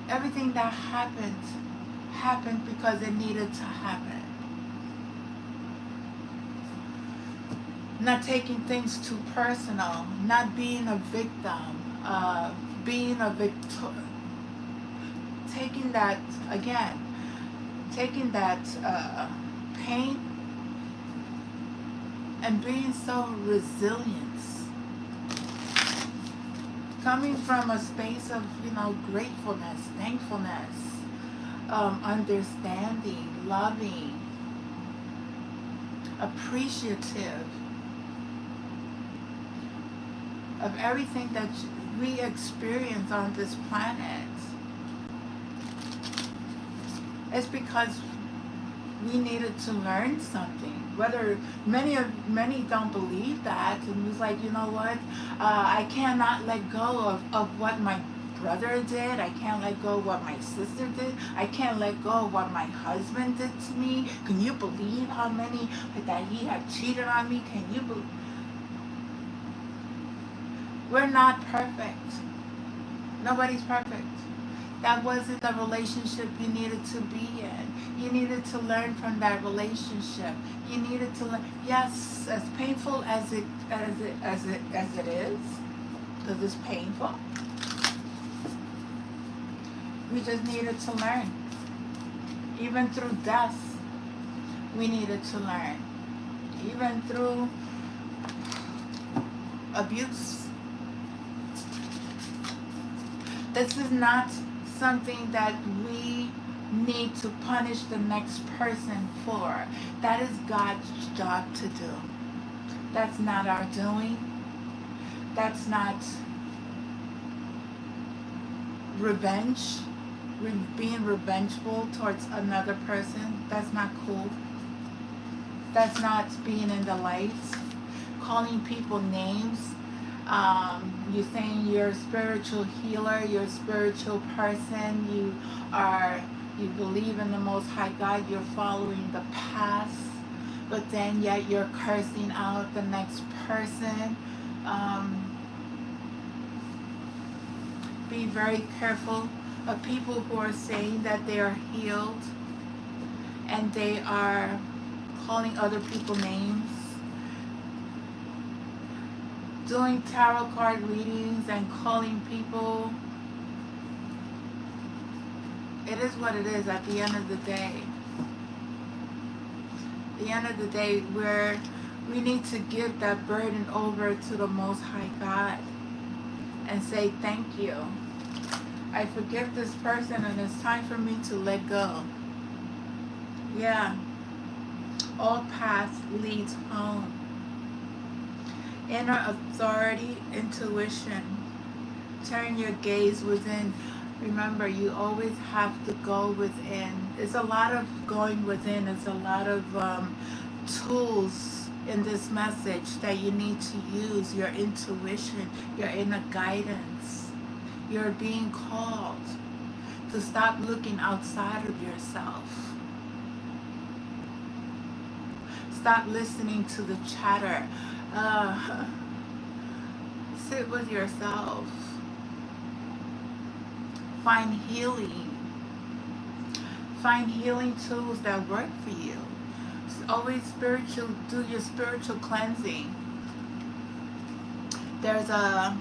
everything that happened because it needed to happen. Not taking things too personal, not being a victim, being a victor, taking that pain and being so resilient, coming from a space of gratefulness, thankfulness, understanding, loving, appreciative of everything that we experience on this planet. It's because we needed to learn something. Whether many don't believe that, and it's like, you know what, I cannot let go of what my brother did. I can't let go of what my sister did. I can't let go of what my husband did to me. Can you believe how many that he had cheated on me? Can you believe? We're not perfect. Nobody's perfect. That wasn't the relationship you needed to be in. You needed to learn from that relationship. You needed to learn. Yes, as painful as it is, because it's painful. We just needed to learn. Even through death, we needed to learn. Even through abuse. This is not something that we need to punish the next person for. That is God's job to do. That's not our doing. That's not revenge. Being revengeful towards another person. That's not cool. That's not being in the light. Calling people names. You're saying you're a spiritual healer, you're a spiritual person, you believe in the Most High God, you're following the path, but then yet you're cursing out the next person. Be very careful of people who are saying that they are healed and they are calling other people names. Doing tarot card readings and calling people. It is what it is at the end of the day. At the end of the day, we need to give that burden over to the Most High God and say, thank you. I forgive this person and it's time for me to let go. Yeah. All paths leads home. Inner authority, intuition. Turn your gaze within. Remember, you always have to go within. It's a lot of going within. It's a lot of tools in this message that you need to use. Your intuition, your inner guidance. You're being called to stop looking outside of yourself. Stop listening to the chatter. Sit with yourself. Find healing. Find healing tools that work for you. Always do your spiritual cleansing. There's a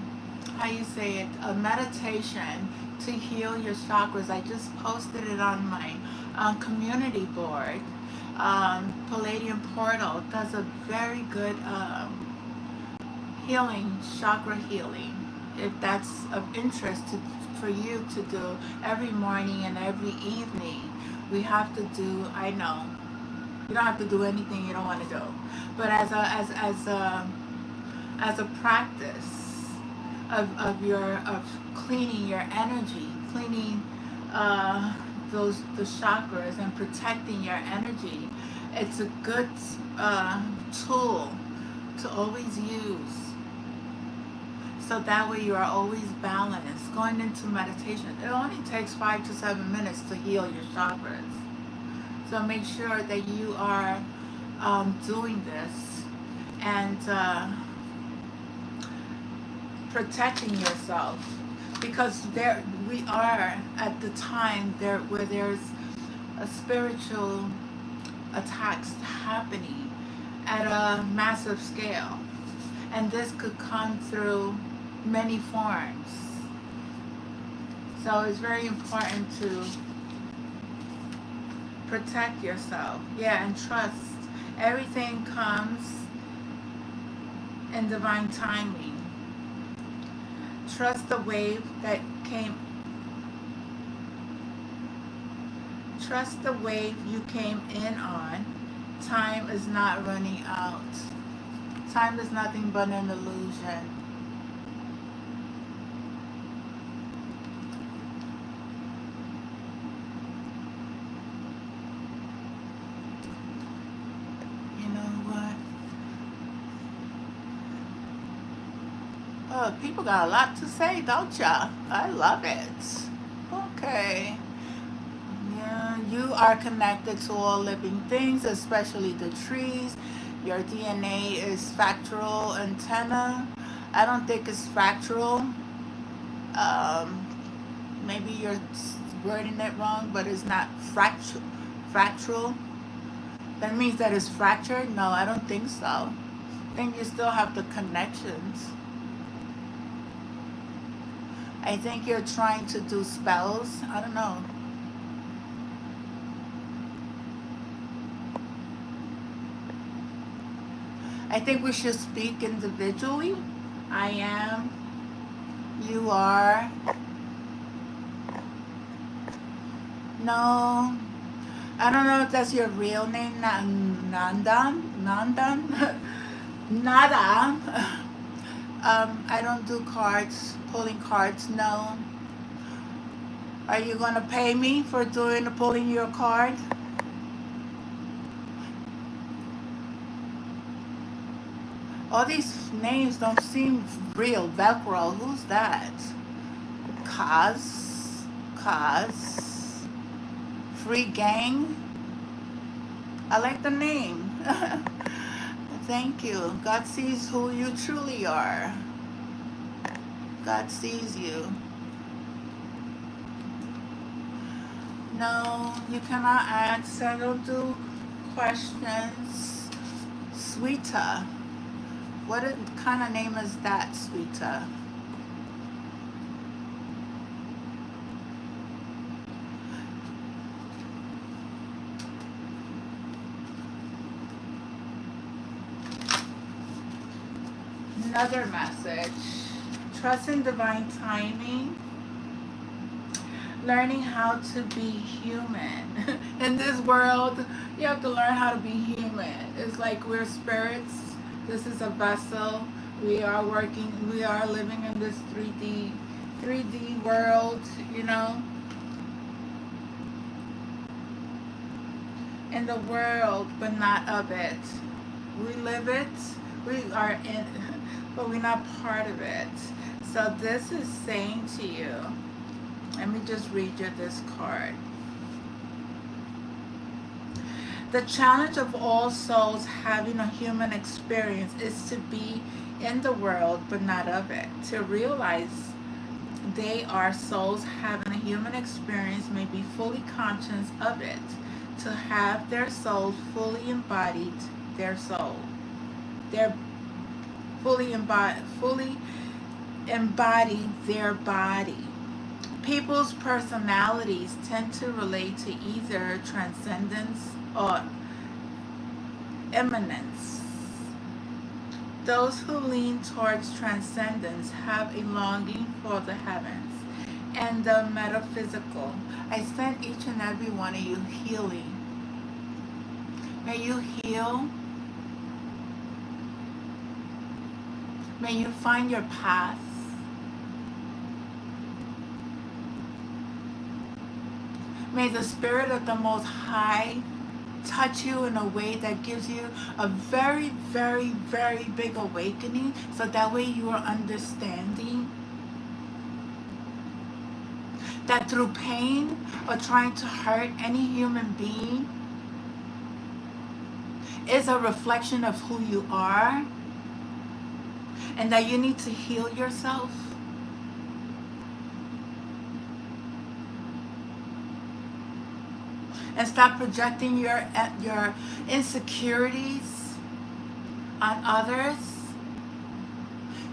meditation to heal your chakras. I just posted it on my community board. Palladium Portal does a very good chakra healing, if that's of interest for you to do every morning and every evening. We have to do, I know, you don't have to do anything you don't want to do, but as a practice of cleaning your energy, cleaning the chakras and protecting your energy, It's a good tool to always use. So that way you are always balanced. Going into meditation, it only takes 5 to 7 minutes to heal your chakras. So make sure that you are doing this and protecting yourself, because there we are at the time there where there's a spiritual attacks happening at a massive scale, and this could come through many forms. So it's very important to protect yourself, yeah, and trust. Everything comes in divine timing. Trust the wave that came. Trust the wave you came in on. Time is not running out. Time is nothing but an illusion. You know what? Oh, people got a lot to say, don't ya? I love it. Okay. Yeah, you are connected to all living things, especially the trees. Your DNA is fractal antenna. I don't think it's fractal. Um, Maybe you're wording it wrong, but it's not fractal. Fractal. That means that it's fractured? No, I don't think so. I think you still have the connections. I think you're trying to do spells. I don't know. I think we should speak individually. I am. You are. No. I don't know if that's your real name. Nandan? Nandan? Nada. I don't do cards, pulling cards. No. Are you gonna pay me for pulling your card? All these names don't seem real. Velcro, who's that? Kaz. Free Gang. I like the name. Thank you. God sees who you truly are. God sees you. No, you cannot ask. I don't do questions. Sweeta. What kind of name is that, Sweeta? Another message. Trusting divine timing. Learning how to be human. In this world, you have to learn how to be human. It's like we're spirits. This is a vessel. We are living in this 3D world, you know. In the world, but not of it. We live it. We are in, but we're not part of it. So this is saying to you, let me just read you this card. The challenge of all souls having a human experience is to be in the world but not of it. To realize they are souls having a human experience, may be fully conscious of it. To have their souls fully embodied their soul. They're fully embody their body. People's personalities tend to relate to either transcendence or immanence. Those who lean towards transcendence have a longing for the heavens and the metaphysical. I send each and every one of you healing. May you heal. May you find your path. May the Spirit of the Most High touch you in a way that gives you a very, very, very big awakening, so that way you are understanding that through pain or trying to hurt any human being is a reflection of who you are, and that you need to heal yourself. And stop projecting your insecurities on others.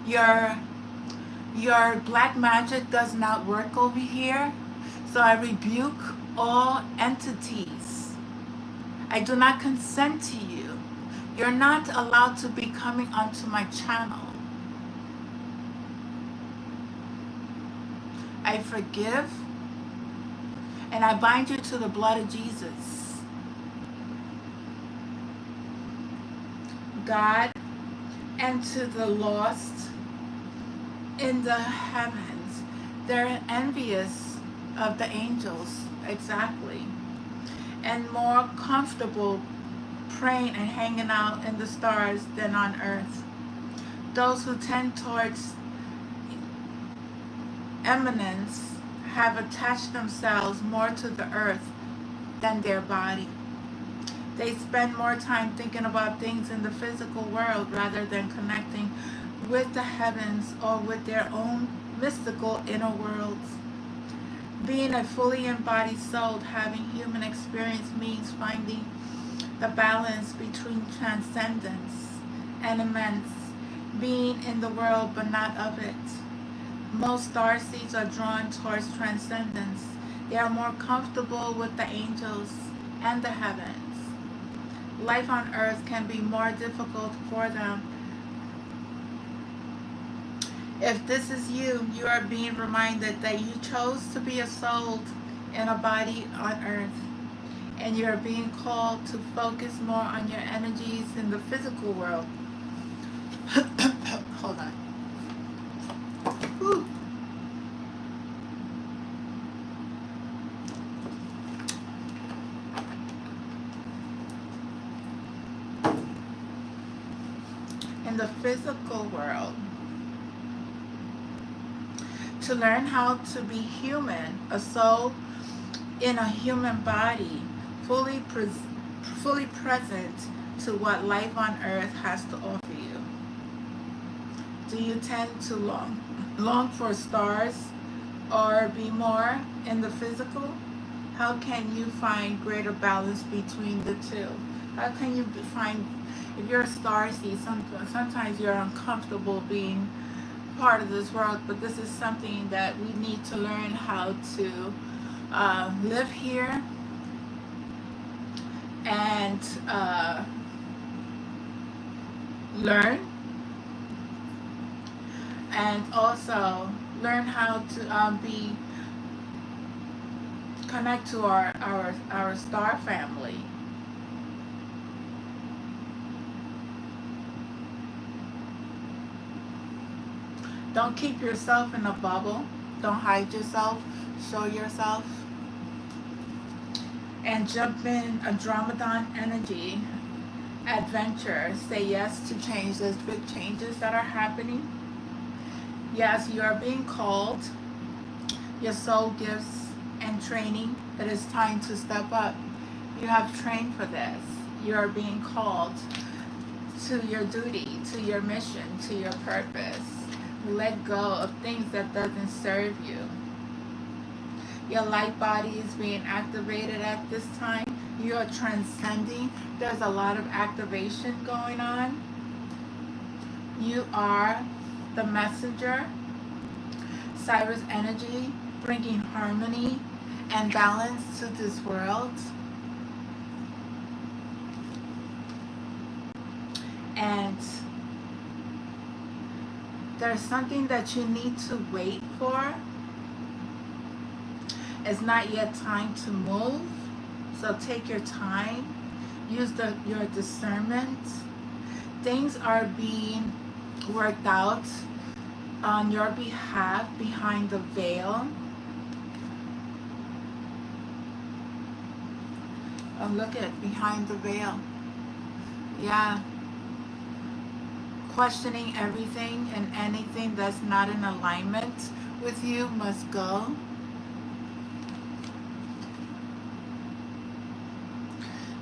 Your black magic does not work over here. So I rebuke all entities. I do not consent to you. You're not allowed to be coming onto my channel. I forgive, and I bind you to the blood of Jesus. God, and to the lost in the heavens. They're envious of the angels, exactly, and more comfortable praying and hanging out in the stars than on earth. Those who tend towards eminence have attached themselves more to the earth than their body. They spend more time thinking about things in the physical world rather than connecting with the heavens or with their own mystical inner worlds. Being a fully embodied soul, having human experience means finding the balance between transcendence and immense, being in the world but not of it. Most starseeds are drawn towards transcendence. They are more comfortable with the angels and the heavens. Life on earth can be more difficult for them. If this is you, you are being reminded that you chose to be a soul in a body on earth. And you are being called to focus more on your energies in the physical world. Hold on. Whew. In the physical world, to learn how to be human, a soul in a human body, fully present to what life on earth has to offer you. Do you tend to long for stars or be more in the physical? How can you find greater balance between the two? How can you find, if you're a starseed, sometimes you're uncomfortable being part of this world, but this is something that we need to learn how to live here and learn, and also learn how to connect to our star family. Don't keep yourself in a bubble. Don't hide yourself. Show yourself. And jump in a Dromedon energy adventure. Say yes to change. There's big changes that are happening. Yes, you are being called. Your soul gifts and training. It is time to step up. You have trained for this. You are being called to your duty, to your mission, to your purpose. Let go of things that doesn't serve you. Your light body is being activated at this time. You are transcending. There's a lot of activation going on. You are the messenger. Cyrus energy, bringing harmony and balance to this world. And there's something that you need to wait for. It's not yet time to move, so take your time. Use your discernment. Things are being worked out on your behalf behind the veil. Look at behind the veil. Yeah. Questioning everything and anything that's not in alignment with you must go.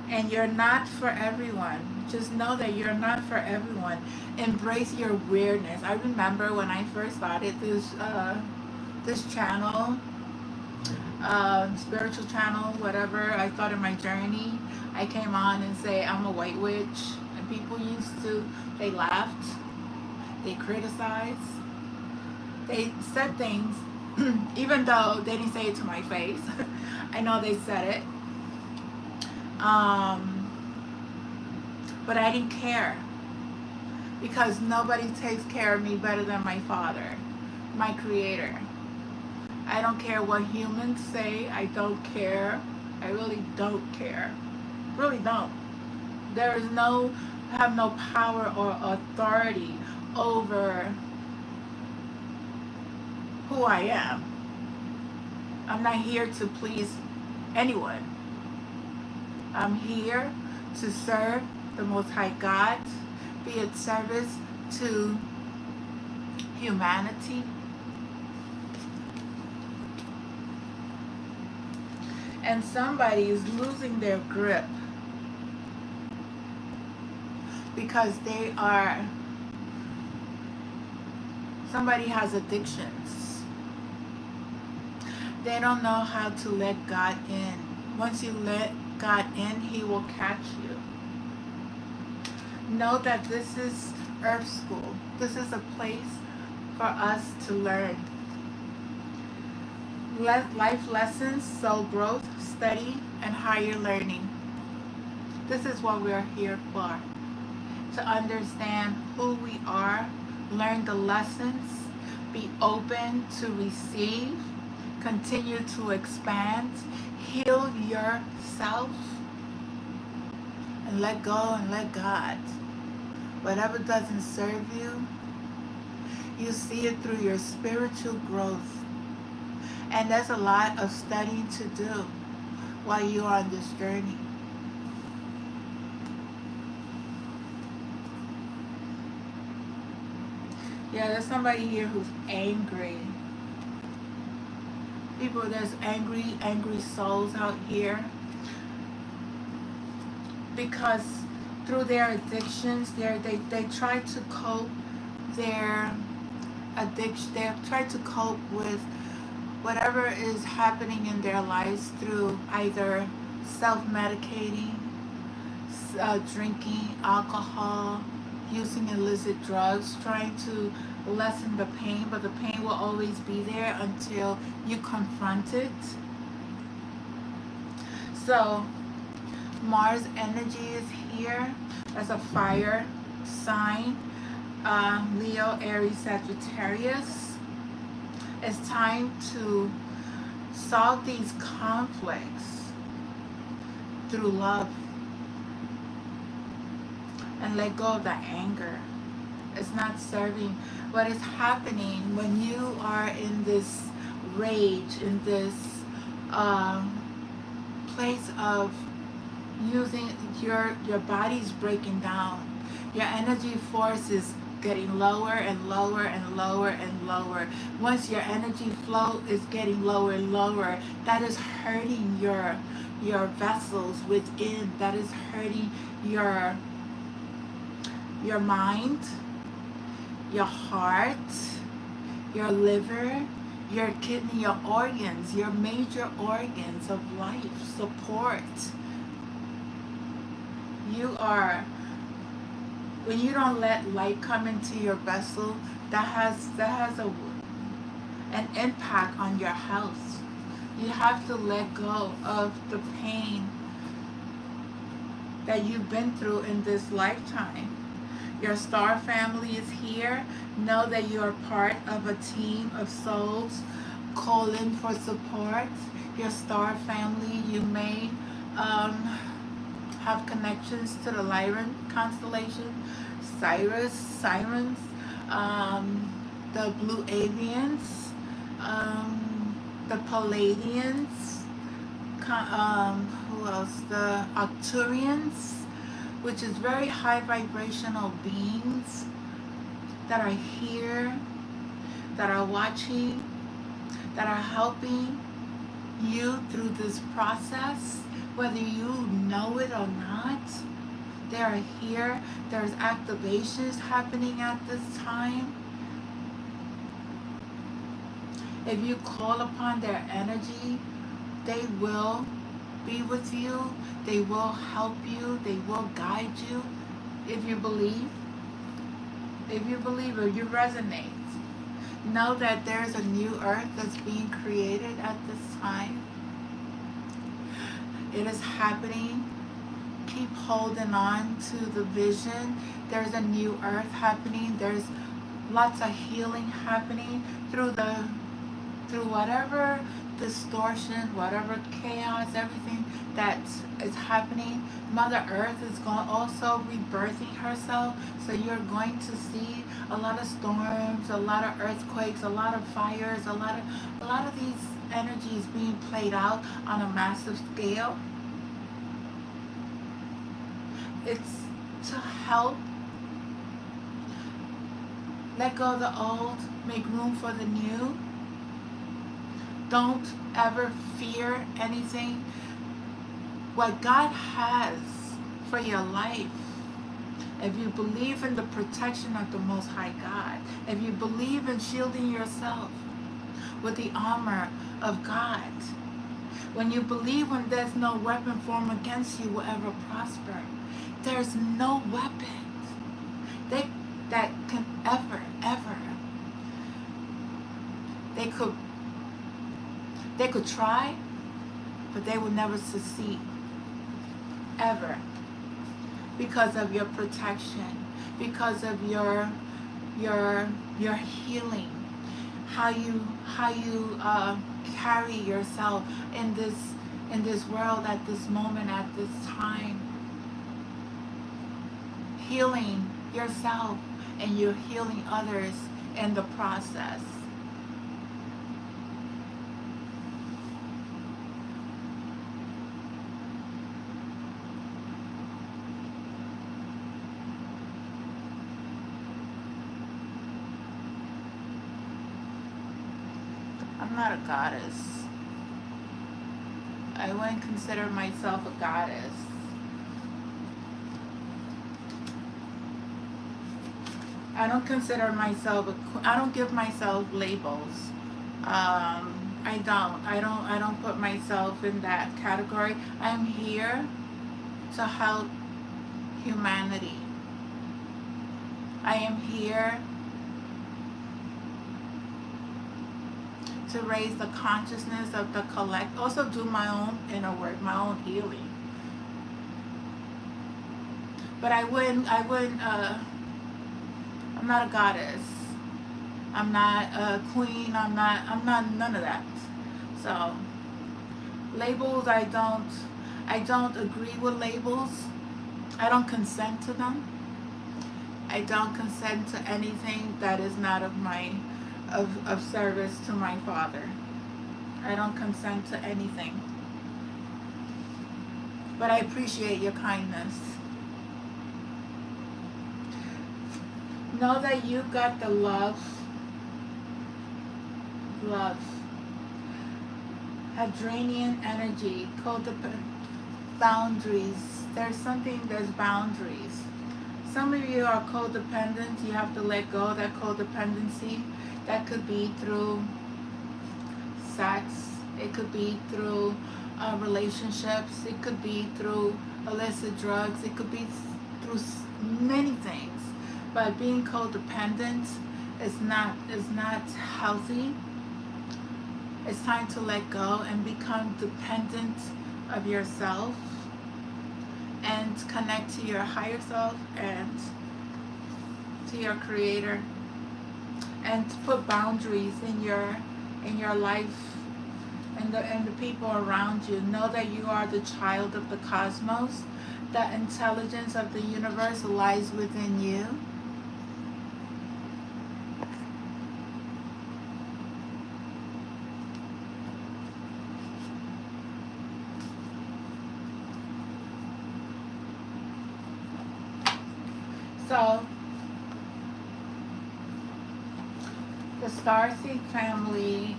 And you're not for everyone. Just know that you're not for everyone. Embrace your weirdness. I remember when I first started this channel, spiritual channel, whatever. I started my journey. I came on and say I'm a white witch, and people used to. They laughed. They criticized. They said things, even though they didn't say it to my face. I know they said it. But I didn't care because nobody takes care of me better than my Father, my Creator. I don't care what humans say. I don't care. I really don't care. Really don't. There is no, I have no power or authority over who I am. I'm not here to please anyone. I'm here to serve the Most High God, be of service to humanity. And somebody is losing their grip because somebody has addictions. They don't know how to let God in. Once you let God in, He will catch you. Know that this is Earth School. This is a place for us to learn. Life lessons, soul growth, study, and higher learning. This is what we're here for. To understand who we are, learn the lessons, be open to receive, continue to expand, heal yourself, and let go and let God. Whatever doesn't serve you, you see it through your spiritual growth. And there's a lot of studying to do while you are on this journey. Yeah, there's somebody here who's angry. People, there's angry souls out here. Because through their addictions, they try to cope their addiction. They try to cope with whatever is happening in their lives through either self-medicating, drinking alcohol, using illicit drugs, trying to lessen the pain, but the pain will always be there until you confront it. So Mars energy is here as a fire sign, Leo, Aries, Sagittarius. It's time to solve these conflicts through love and let go of the anger. It's not serving. What is happening when you are in this rage, in this place of using your body's breaking down, your energy force is getting lower and lower and lower and lower. Once your energy flow is getting lower and lower, that is hurting your vessels within. That is hurting your mind, your heart, your liver, your kidney, your organs, your major organs of life support. When you don't let light come into your vessel, that has an impact on your health. You have to let go of the pain that you've been through in this lifetime. Your star family is here. Know that you are part of a team of souls. Call in for support. Your star family, you may have connections to the Lyran constellation, Sirens, the Blue Avians, the Palladians, who else? The Arcturians, which is very high vibrational beings that are here, that are watching, that are helping you through this process, whether you know it or not. They are here. There's activations happening at this time. If you call upon their energy, they will be with you. They will help you. They will guide you. If you believe, if you resonate, know that there's a new earth that's being created at this time. It is happening. Keep holding on to the vision. There's a new earth happening. There's lots of healing happening through whatever distortion, whatever chaos, everything that is happening. Mother Earth is also rebirthing herself. So you're going to see a lot of storms, a lot of earthquakes, a lot of fires, a lot of these energies being played out on a massive scale. It's to help let go of the old, make room for the new. Don't ever fear anything. What God has for your life, if you believe in the protection of the Most High God, if you believe in shielding yourself with the armor of God, when you believe when there's no weapon formed against you will ever prosper, there's no weapons that can ever, they could try, but they will never succeed, ever, because of your protection, because of your healing, how you carry yourself in this world at this moment, at this time, healing yourself, and you're healing others in the process. I'm not a goddess. I wouldn't consider myself a goddess. I don't consider myself I don't give myself labels. I don't put myself in that category. I'm here to help humanity. I am here to raise the consciousness of the collect, also do my own inner work, my own healing. But I wouldn't I'm not a goddess. I'm not a queen. I'm not none of that. So labels, I don't agree with labels. I don't consent to them. I don't consent to anything that is not of service to my Father. I don't consent to anything. But I appreciate your kindness. Know that you got the love, Hadronian energy, codependent, boundaries. There's boundaries. Some of you are codependent. You have to let go of that codependency. That could be through sex. It could be through relationships. It could be through illicit drugs. It could be through many things. But being codependent is not healthy. It's time to let go and become dependent of yourself and connect to your higher self and to your Creator, and to put boundaries in your life and the people around you. Know that you are the child of the cosmos. The intelligence of the universe lies within you. So the Starseed family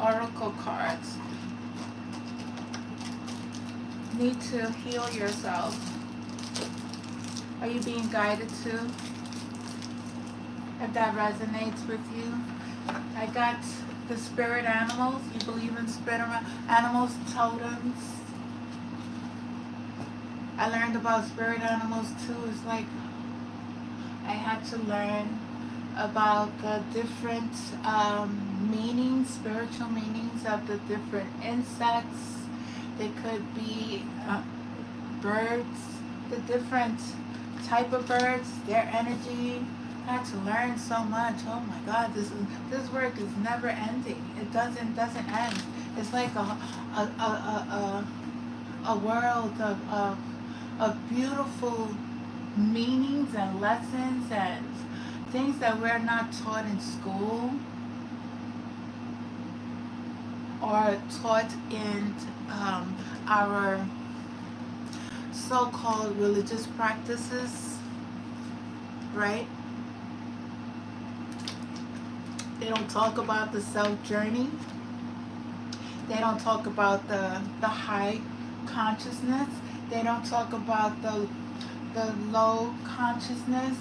oracle cards need to heal yourself. Are you being guided to? If that resonates with you. I got the spirit animals. You believe in spirit animals, totems. I learned about spirit animals too. It's like I had to learn about the different meanings, spiritual meanings of the different insects. They could be birds, the different type of birds, their energy. I had to learn so much. Oh my God, this work is never ending. It doesn't end. It's like a world of beautiful meanings and lessons and things that we're not taught in school or taught in our so-called religious practices, right? They don't talk about the self journey. They don't talk about the high consciousness. They don't talk about the low consciousness.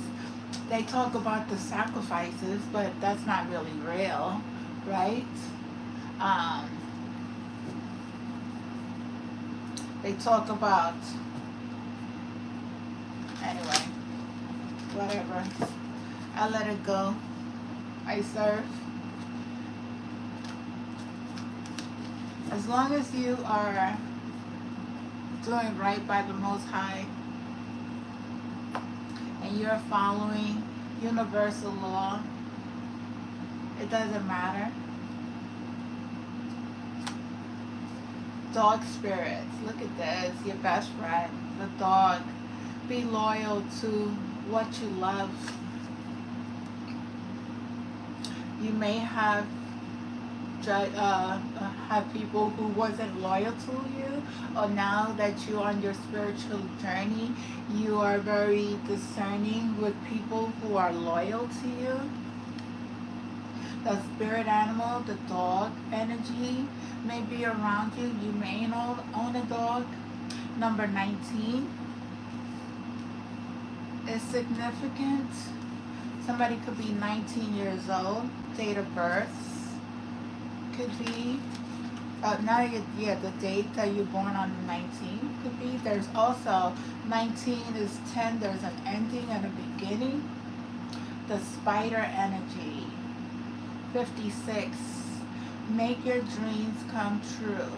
They talk about the sacrifices, but that's not really real, right? They talk about, anyway, whatever. I let it go. I serve. As long as you are doing right by the Most High and you're following universal law, it doesn't matter. Dog spirits, look at this, your best friend, the dog. Be loyal to what you love. You may have people who wasn't loyal to you, or now that you're on your spiritual journey, you are very discerning with people who are loyal to you. The spirit animal, the dog energy may be around you. You may own a dog. Number 19 is significant. Somebody could be 19 years old. Date of birth could be the date that you're born on the 19th could be. There's also 19 is 10. There's an ending and a beginning. The spider energy. 56. Make your dreams come true.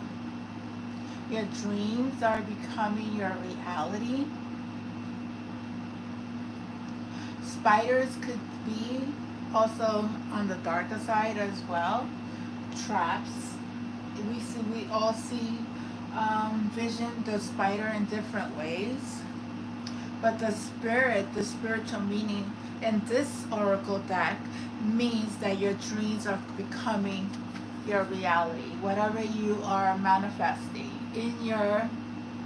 Your dreams are becoming your reality. Spiders could be also on the darker side as well. Traps. We all see vision the spider in different ways. But the spiritual meaning in this oracle deck means that your dreams are becoming your reality. Whatever you are manifesting in your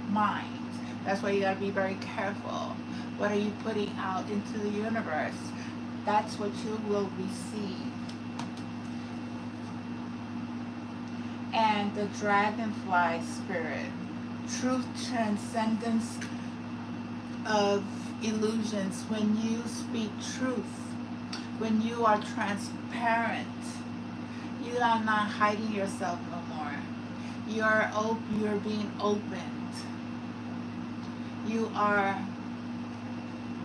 mind. That's why you gotta be very careful. What are you putting out into the universe? That's what you will receive. And the dragonfly spirit. Truth transcendence of illusions. When you speak truth, when you are transparent, you are not hiding yourself no more. You're being opened. You are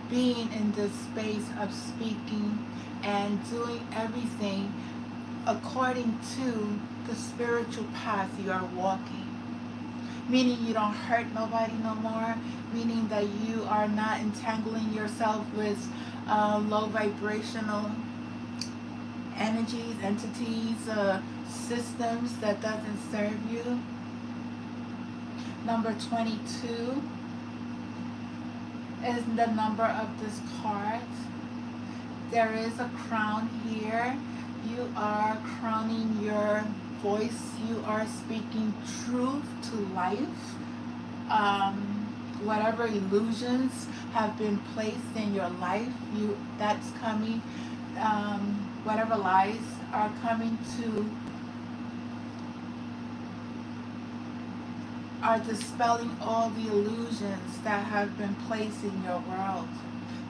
being in this space of speaking and doing everything according to the spiritual path you are walking. Meaning you don't hurt nobody no more. Meaning that you are not entangling yourself with low vibrational energies, entities, systems that doesn't serve you. Number 22 is the number of this card. There is a crown here. You are crowning your voice. You are speaking truth to life. whatever illusions have been placed in your life, that's coming, whatever lies are coming to, are dispelling all the illusions that have been placed in your world.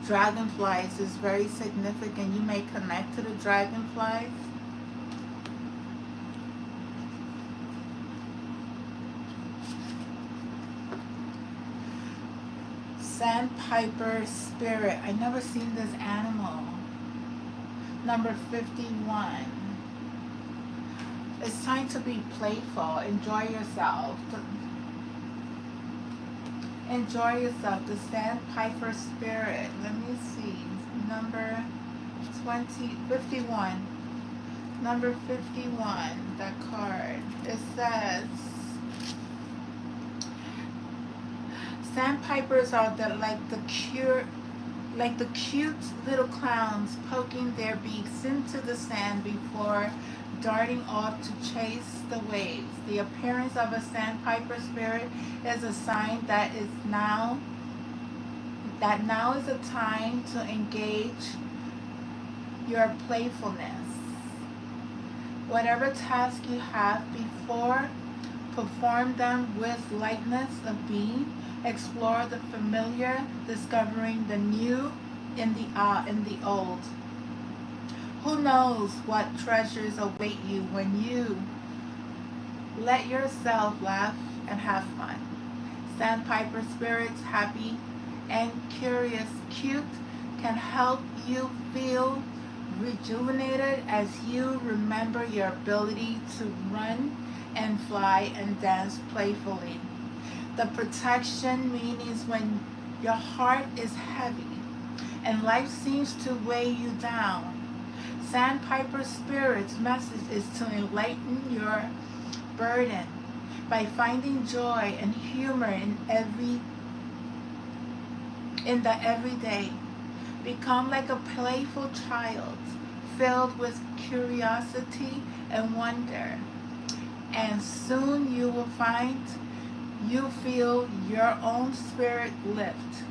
Dragonflies is very significant. You may connect to the dragonflies. Sandpiper spirit. I never seen this animal. Number 51. It's time to be playful. Enjoy yourself. Enjoy yourself. The Sandpiper spirit. Let me see. Number 51. Number 51. That card. It says, sandpipers are like the cute little clowns poking their beaks into the sand before darting off to chase the waves. The appearance of a sandpiper spirit is a sign that now is a time to engage your playfulness. Whatever task you have before, perform them with lightness of being. Explore the familiar, discovering the new in the old. Who knows what treasures await you when you let yourself laugh and have fun. Sandpiper spirits, happy and curious, cute, can help you feel rejuvenated as you remember your ability to run and fly and dance playfully. The protection means when your heart is heavy and life seems to weigh you down. Sandpiper Spirit's message is to enlighten your burden by finding joy and humor in the everyday. Become like a playful child, filled with curiosity and wonder. And soon you will find you feel your own spirit lift.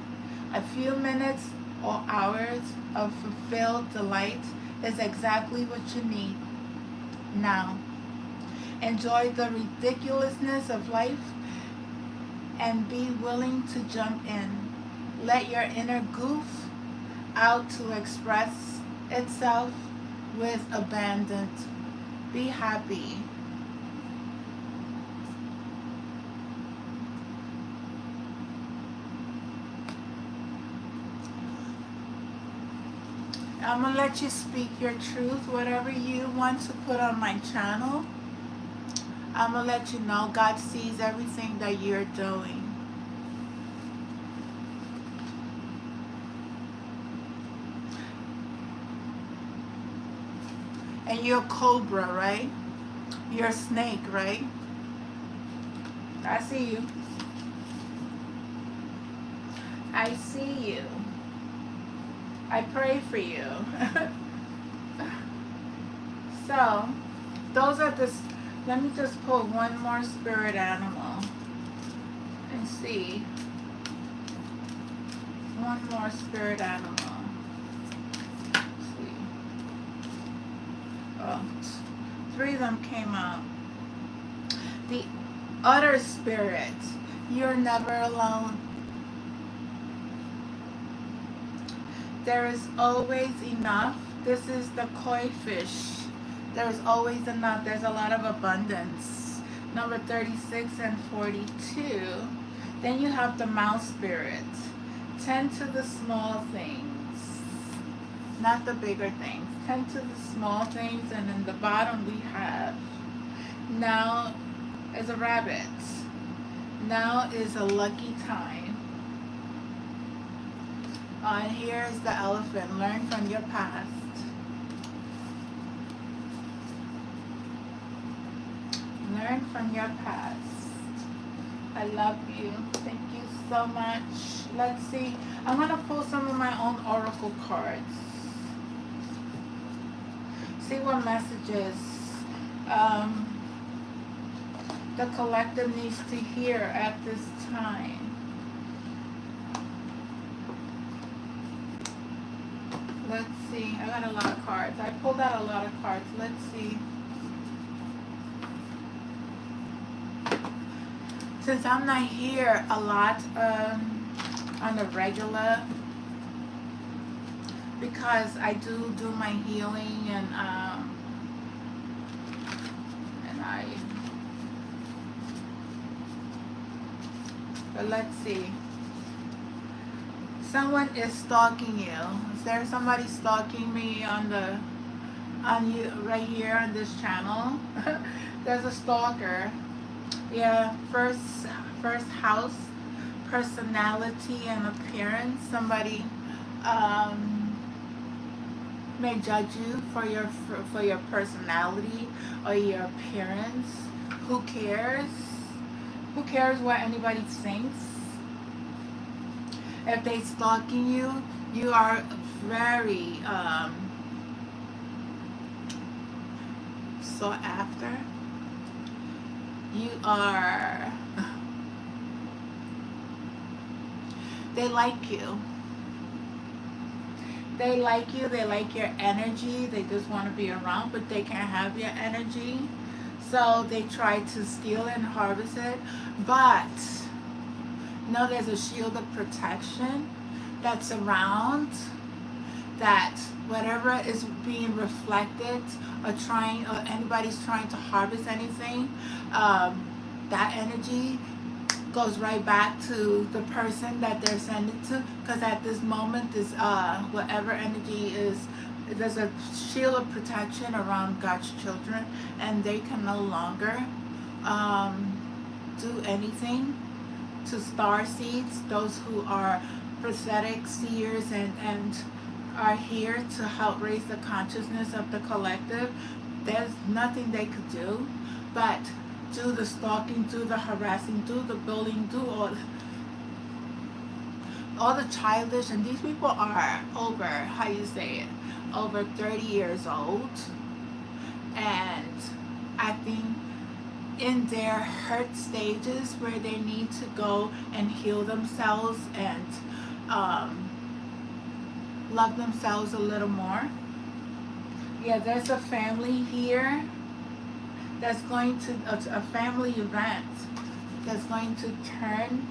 A few minutes or hours of fulfilled delight is exactly what you need now. Enjoy the ridiculousness of life and be willing to jump in. Let your inner goof out to express itself with abandon. Be happy. I'm going to let you speak your truth, whatever you want to put on my channel. I'm going to let you know God sees everything that you're doing. And you're a cobra, right? You're a snake, right? I see you. I see you. I pray for you. So, those are the... Let me just pull one more spirit animal and see. One more spirit animal. Let's see. Oh, 3 of them came out. The utter spirit. You're never alone. There is always enough. This is the koi fish. There's always enough. There's a lot of abundance. Number 36 and 42. Then you have the mouse spirit. Tend to the small things, not the bigger things. Tend to the small things. And in the bottom we have, now is a rabbit. Now is a lucky time. And here is the elephant. Learn from your past. Learn from your past. I love you. Thank you so much. Let's see. I'm going to pull some of my own oracle cards. See what messages the collective needs to hear at this time. see. I got a lot of cards. I pulled out a lot of cards. Let's see. Since I'm not here a lot on the regular, because I do my healing and but let's see. Someone is stalking you. Is there somebody stalking me on you right here on this channel? There's a stalker. Yeah, first house, personality and appearance. Somebody may judge you for your personality or your appearance. Who cares? Who cares what anybody thinks? If they stalking you, you are very sought after. You are. They like you. They like you. They like your energy. They just want to be around, but they can't have your energy. So they try to steal and harvest it. But no, there's a shield of protection that's around, that whatever is being reflected or anybody's trying to harvest anything, that energy goes right back to the person that they're sending to, because at this moment, this whatever energy is, there's a shield of protection around God's children, and they can no longer do anything to star seeds, those who are prophetic seers and are here to help raise the consciousness of the collective. There's nothing they could do but do the stalking, do the harassing, do the bullying, do all the childish. And these people are over 30 years old, and acting in their hurt stages where they need to go and heal themselves and love themselves a little more. Yeah, there's a family here that's going to, a family event that's going to turn.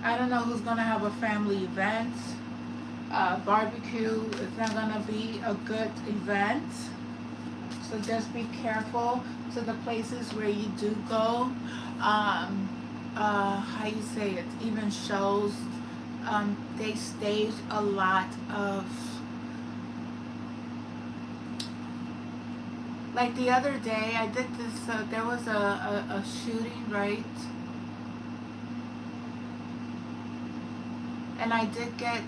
I don't know who's going to have a family event. Barbecue is not going to be a good event. So just be careful to the places where you do go. How you say it, even shows, they stage a lot of, like the other day I did this, there was a shooting, right? And I did get,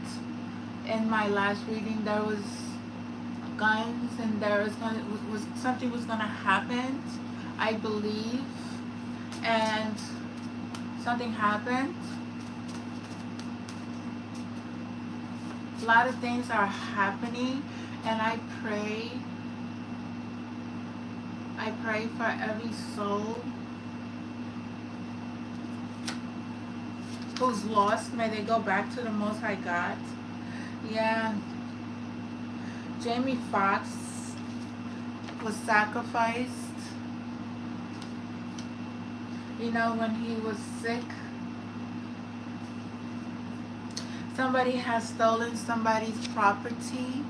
in my last reading, there was guns and there was something was going to happen, I believe, and something happened. A lot of things are happening, and I pray for every soul who's lost. May they go back to the Most High God. Yeah. Jamie Foxx was sacrificed, you know, when he was sick. Somebody has stolen somebody's property.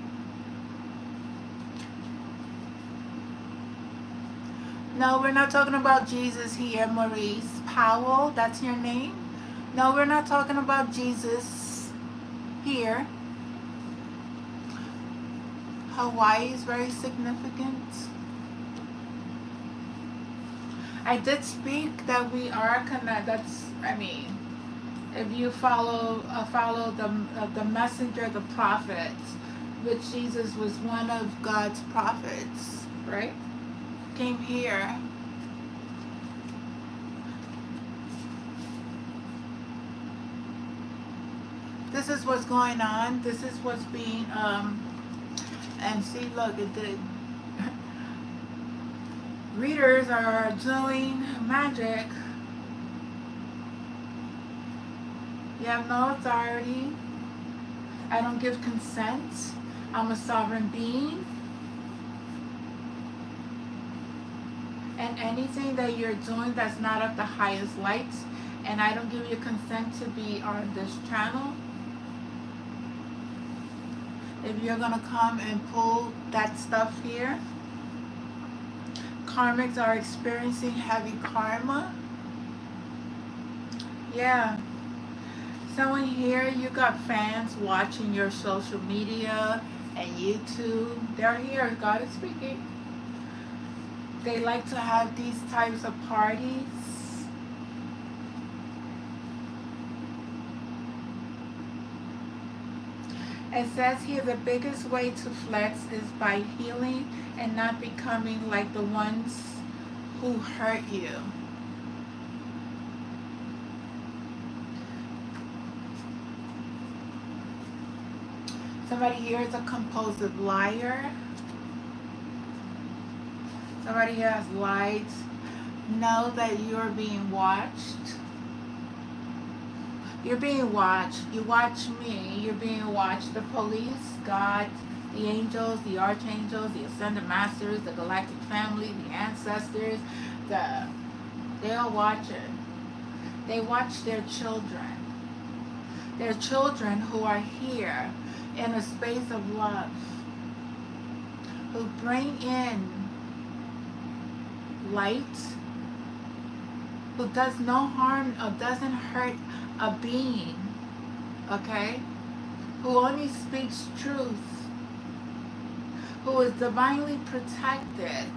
No, we're not talking about Jesus here, Maurice Powell. That's your name? No, we're not talking about Jesus here. Hawaii is very significant. I did speak that we are connected. That's, I mean, if you follow the messenger, the prophet, which Jesus was one of God's prophets, right? Came here. This is what's going on. This is what's being and see, look, the readers are doing magic. You have no authority. I don't give consent. I'm a sovereign being. And anything that you're doing that's not of the highest light, and I don't give you consent to be on this channel. If you're gonna come and pull that stuff here, karmics are experiencing heavy karma. Yeah. Someone here, you got fans watching your social media and YouTube. They're here. God is speaking. They like to have these types of parties. It says here the biggest way to flex is by healing and not becoming like the ones who hurt you. Somebody here is a compulsive liar. Somebody here has lied. Know that you're being watched. You're being watched. You watch me. You're being watched. The police, God, the angels, the archangels, the ascended masters, the galactic family, the ancestors, they are watching. They watch their children. Their children who are here in a space of love, who bring in light, who does no harm or doesn't hurt a being, okay? Who only speaks truth, who is divinely protected.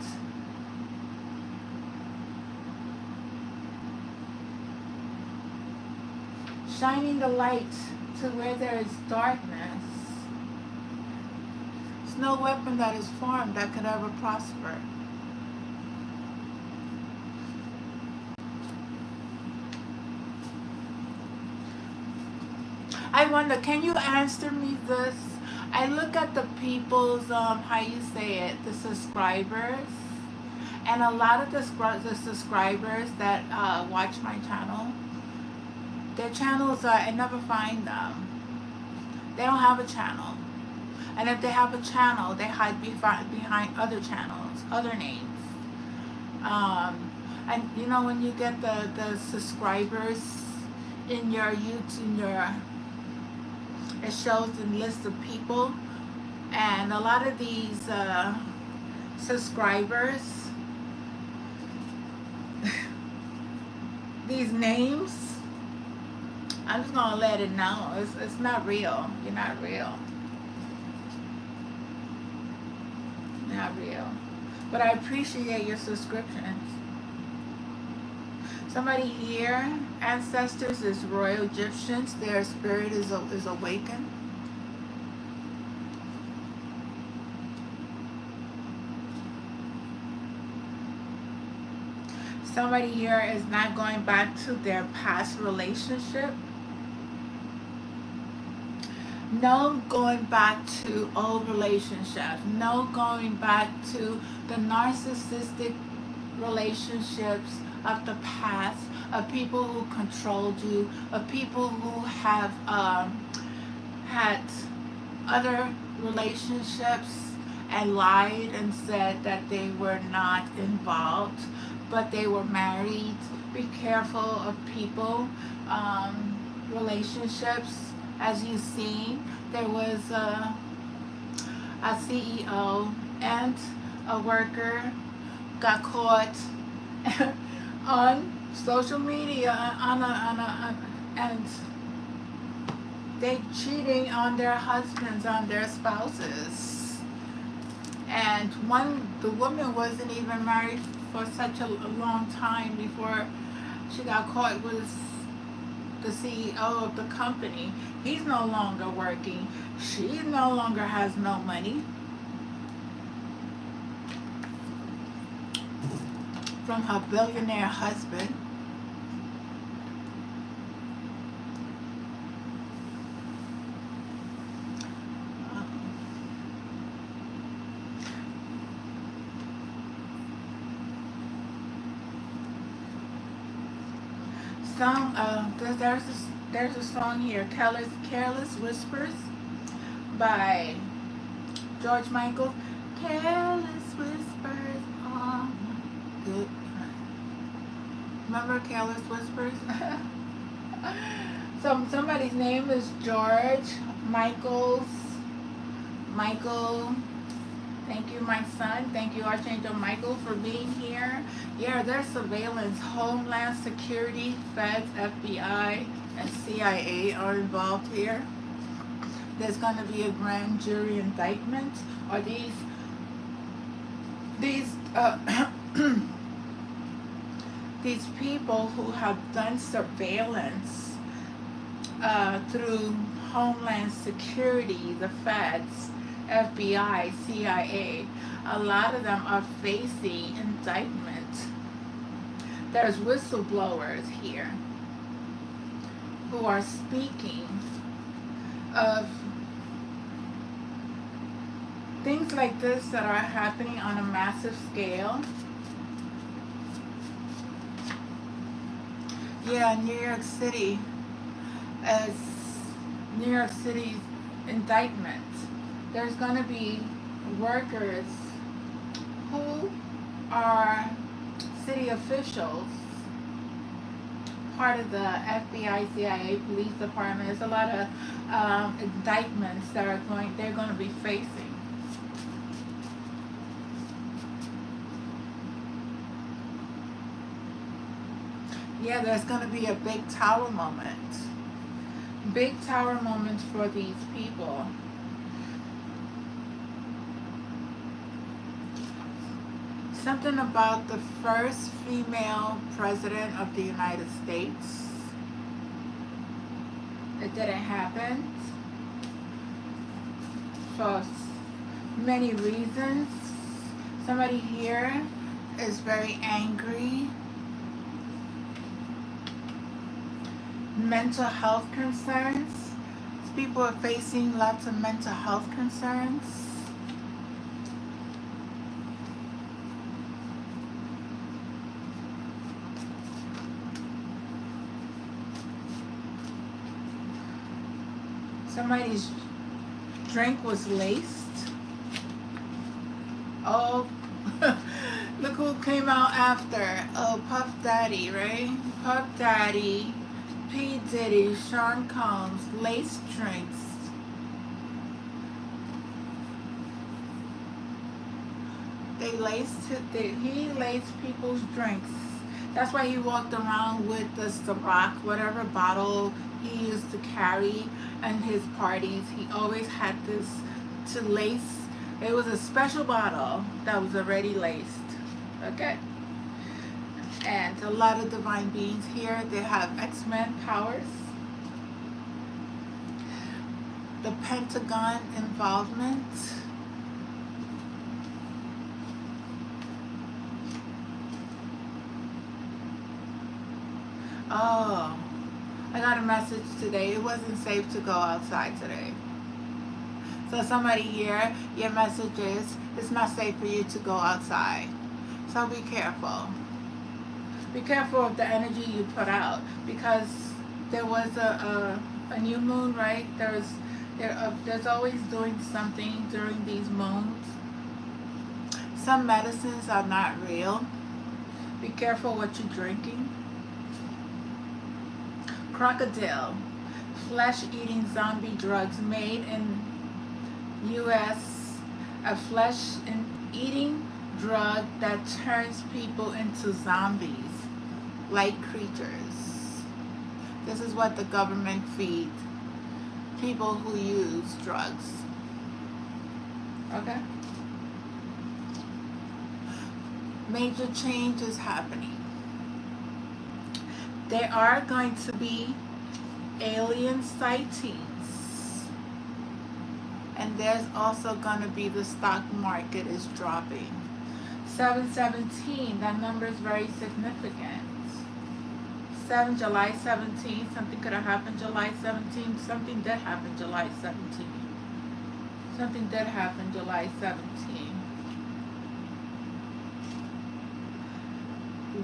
Shining the light to where there is darkness. There's no weapon that is formed that could ever prosper. I wonder, can you answer me this? I look at the people's, how you say it, the subscribers, and a lot of the subscribers that watch my channel, their channels are, I never find them. They don't have a channel. And if they have a channel, they hide behind other channels, other names. And you know, when you get the subscribers in your YouTube, it shows the list of people, and a lot of these subscribers, these names, I'm just gonna let it know, it's not real. You're not real. Not real. But I appreciate your subscriptions. Somebody here, ancestors is royal Egyptians. Their spirit is awakened. Somebody here is not going back to their past relationship. No going back to old relationships. No going back to the narcissistic relationships of the past, of people who controlled you, of people who have had other relationships and lied and said that they were not involved, but they were married. Be careful of people, relationships. As you've seen, there was a CEO and a worker got caught on social media and they cheating on their husbands, on their spouses. And the woman wasn't even married for such a long time before she got caught with the CEO of the company. He's no longer working. She no longer has no money from her billionaire husband. There's a song here, Careless Whispers. by George Michael. Careless whispers. Oh, good. Remember Careless Whispers? Somebody's name is George Michael. Thank you, my son. Thank you, Archangel Michael, for being here. Yeah, there's surveillance. Homeland Security, Feds, FBI, and CIA are involved here. There's going to be a grand jury indictment. Or these these people who have done surveillance through Homeland Security, the Feds, FBI, CIA, a lot of them are facing indictment. There's whistleblowers here who are speaking of things like this that are happening on a massive scale. Yeah, New York City, as New York City's indictment, there's going to be workers who are city officials, part of the FBI, CIA, police department. There's a lot of indictments that they're going to be facing. Yeah, there's going to be a big tower moment. Big tower moment for these people. Something about the first female president of the United States. It didn't happen for many reasons. Somebody here is very angry. Mental health concerns. People are facing lots of mental health concerns. Somebody's drink was laced. Oh, look who came out after. Oh, Puff Daddy, right? Puff Daddy, P. Diddy, Sean Combs, laced drinks. He laced people's drinks. That's why he walked around with the Ciroc, whatever bottle he used to carry in his parties. He always had this to lace. It was a special bottle that was already laced. Okay. And a lot of divine beings here, they have X-Men powers. The Pentagon involvement. Oh, I got a message today. It wasn't safe to go outside today. So somebody here, your message is, it's not safe for you to go outside. So be careful. Be careful of the energy you put out, because there was a new moon, right? There's always doing something during these moons. Some medicines are not real. Be careful what you're drinking. Crocodile, flesh-eating zombie drugs made in U.S. A flesh-eating drug that turns people into zombies, like creatures. This is what the government feeds people who use drugs. Okay? Major change is happening. There are going to be alien sightings. And there's also going to be the stock market is dropping. 717, that number is very significant. July 17, something could have happened July 17. Something did happen July 17. Something did happen July 17.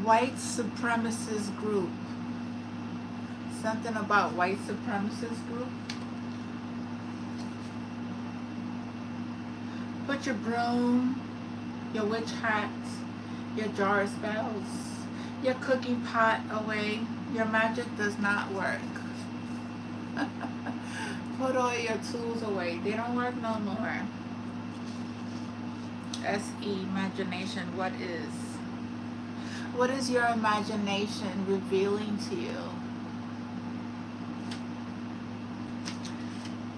White supremacist group. Something about white supremacist group. Put your broom, your witch hat, your jar of spells, your cooking pot away. Your magic does not work. Put all your tools away. They don't work no more. S-E, imagination. What is? What is your imagination revealing to you?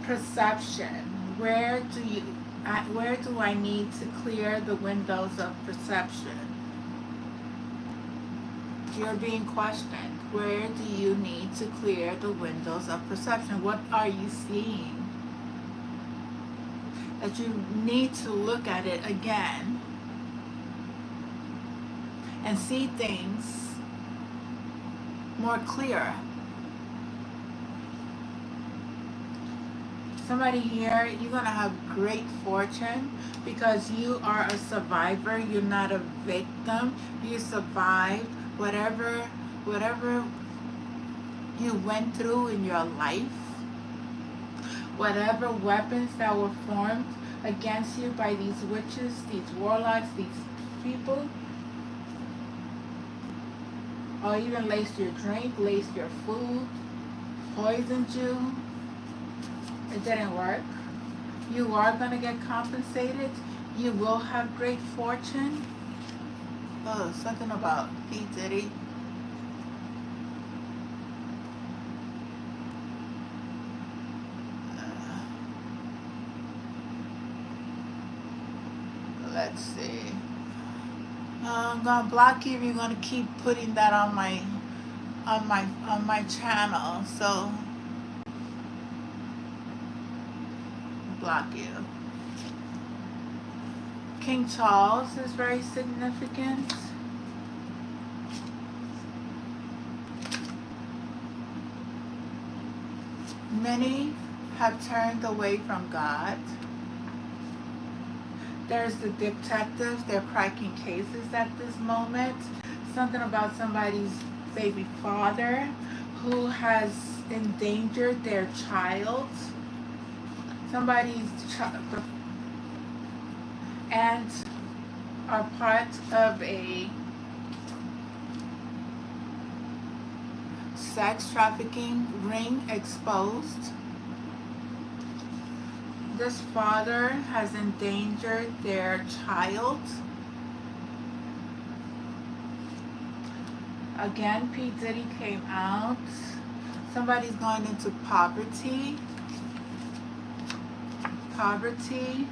Perception. Where do I need to clear the windows of perception? You're being questioned. Where do you need to clear the windows of perception? What are you seeing? That you need to look at it again and see things more clear. Somebody here, you're going to have great fortune because you are a survivor. You're not a victim. You survived whatever you went through in your life. Whatever weapons that were formed against you by these witches, these warlocks, these people, or even laced your drink, laced your food, poisoned you. It didn't work. You are going to get compensated. You will have great fortune. Oh, something about P. Diddy. Let's see. I'm gonna block you if you're gonna keep putting that on my channel. So block you. King Charles is very significant. Many have turned away from God. There's the detectives, they're cracking cases at this moment. Something about somebody's baby father who has endangered their child. Somebody's child, and are part of a sex trafficking ring exposed. This father has endangered their child. Again, P. Diddy came out. Somebody's going into poverty. Poverty.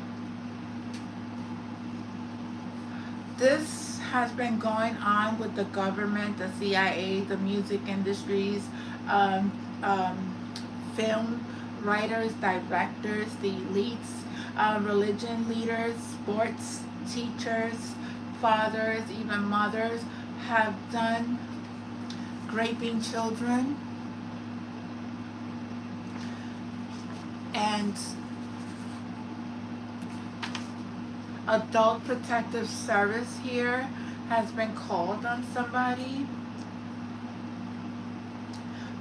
This has been going on with the government, the CIA, the music industries, film writers, directors, the elites, religion leaders, sports teachers, fathers, even mothers have done raping children. And Adult Protective Service here has been called on somebody.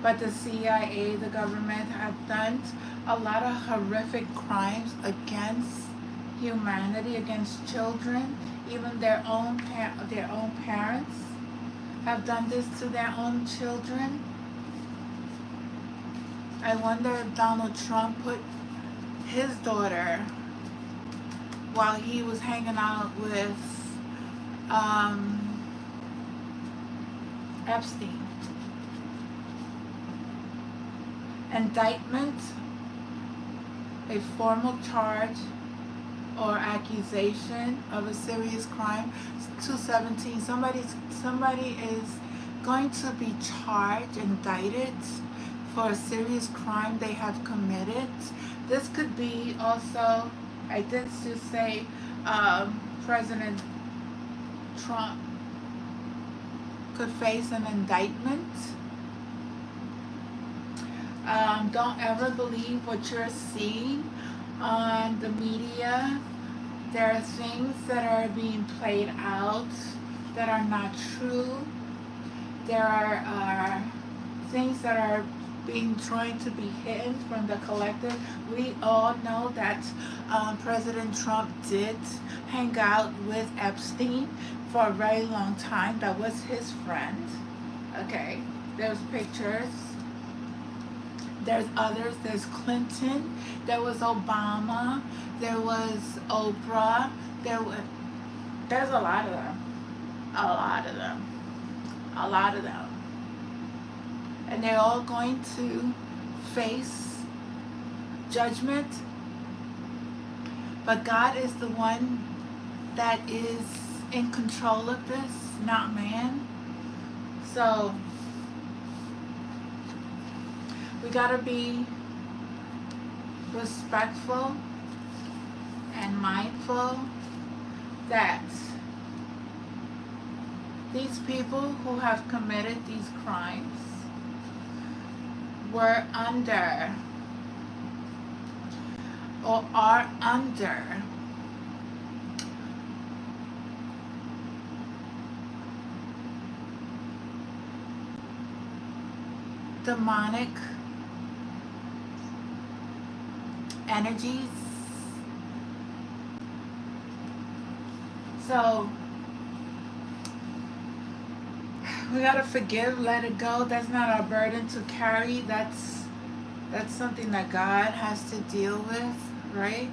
But the CIA, the government, have done a lot of horrific crimes against humanity, against children. Even their own parents have done this to their own children. I wonder if Donald Trump put his daughter, while he was hanging out with Epstein. Indictment, a formal charge or accusation of a serious crime. 217. Somebody is going to be charged, indicted for a serious crime they have committed. This could be also, I did just say, President Trump could face an indictment. Don't ever believe what you're seeing on the media. There are things that are being played out that are not true. There are things that are being trying to be hidden from the collective. We all know that President Trump did hang out with Epstein for a very long time. That was his friend. Okay, there's pictures. There's others. There's Clinton. There was Obama. There was Oprah. There's a lot of them. A lot of them. A lot of them. And they're all going to face judgment. But God is the one that is in control of this, not man. So we gotta be respectful and mindful that these people who have committed these crimes were under or are under demonic energies. So we gotta forgive, let it go. That's not our burden to carry. That's something that God has to deal with, right?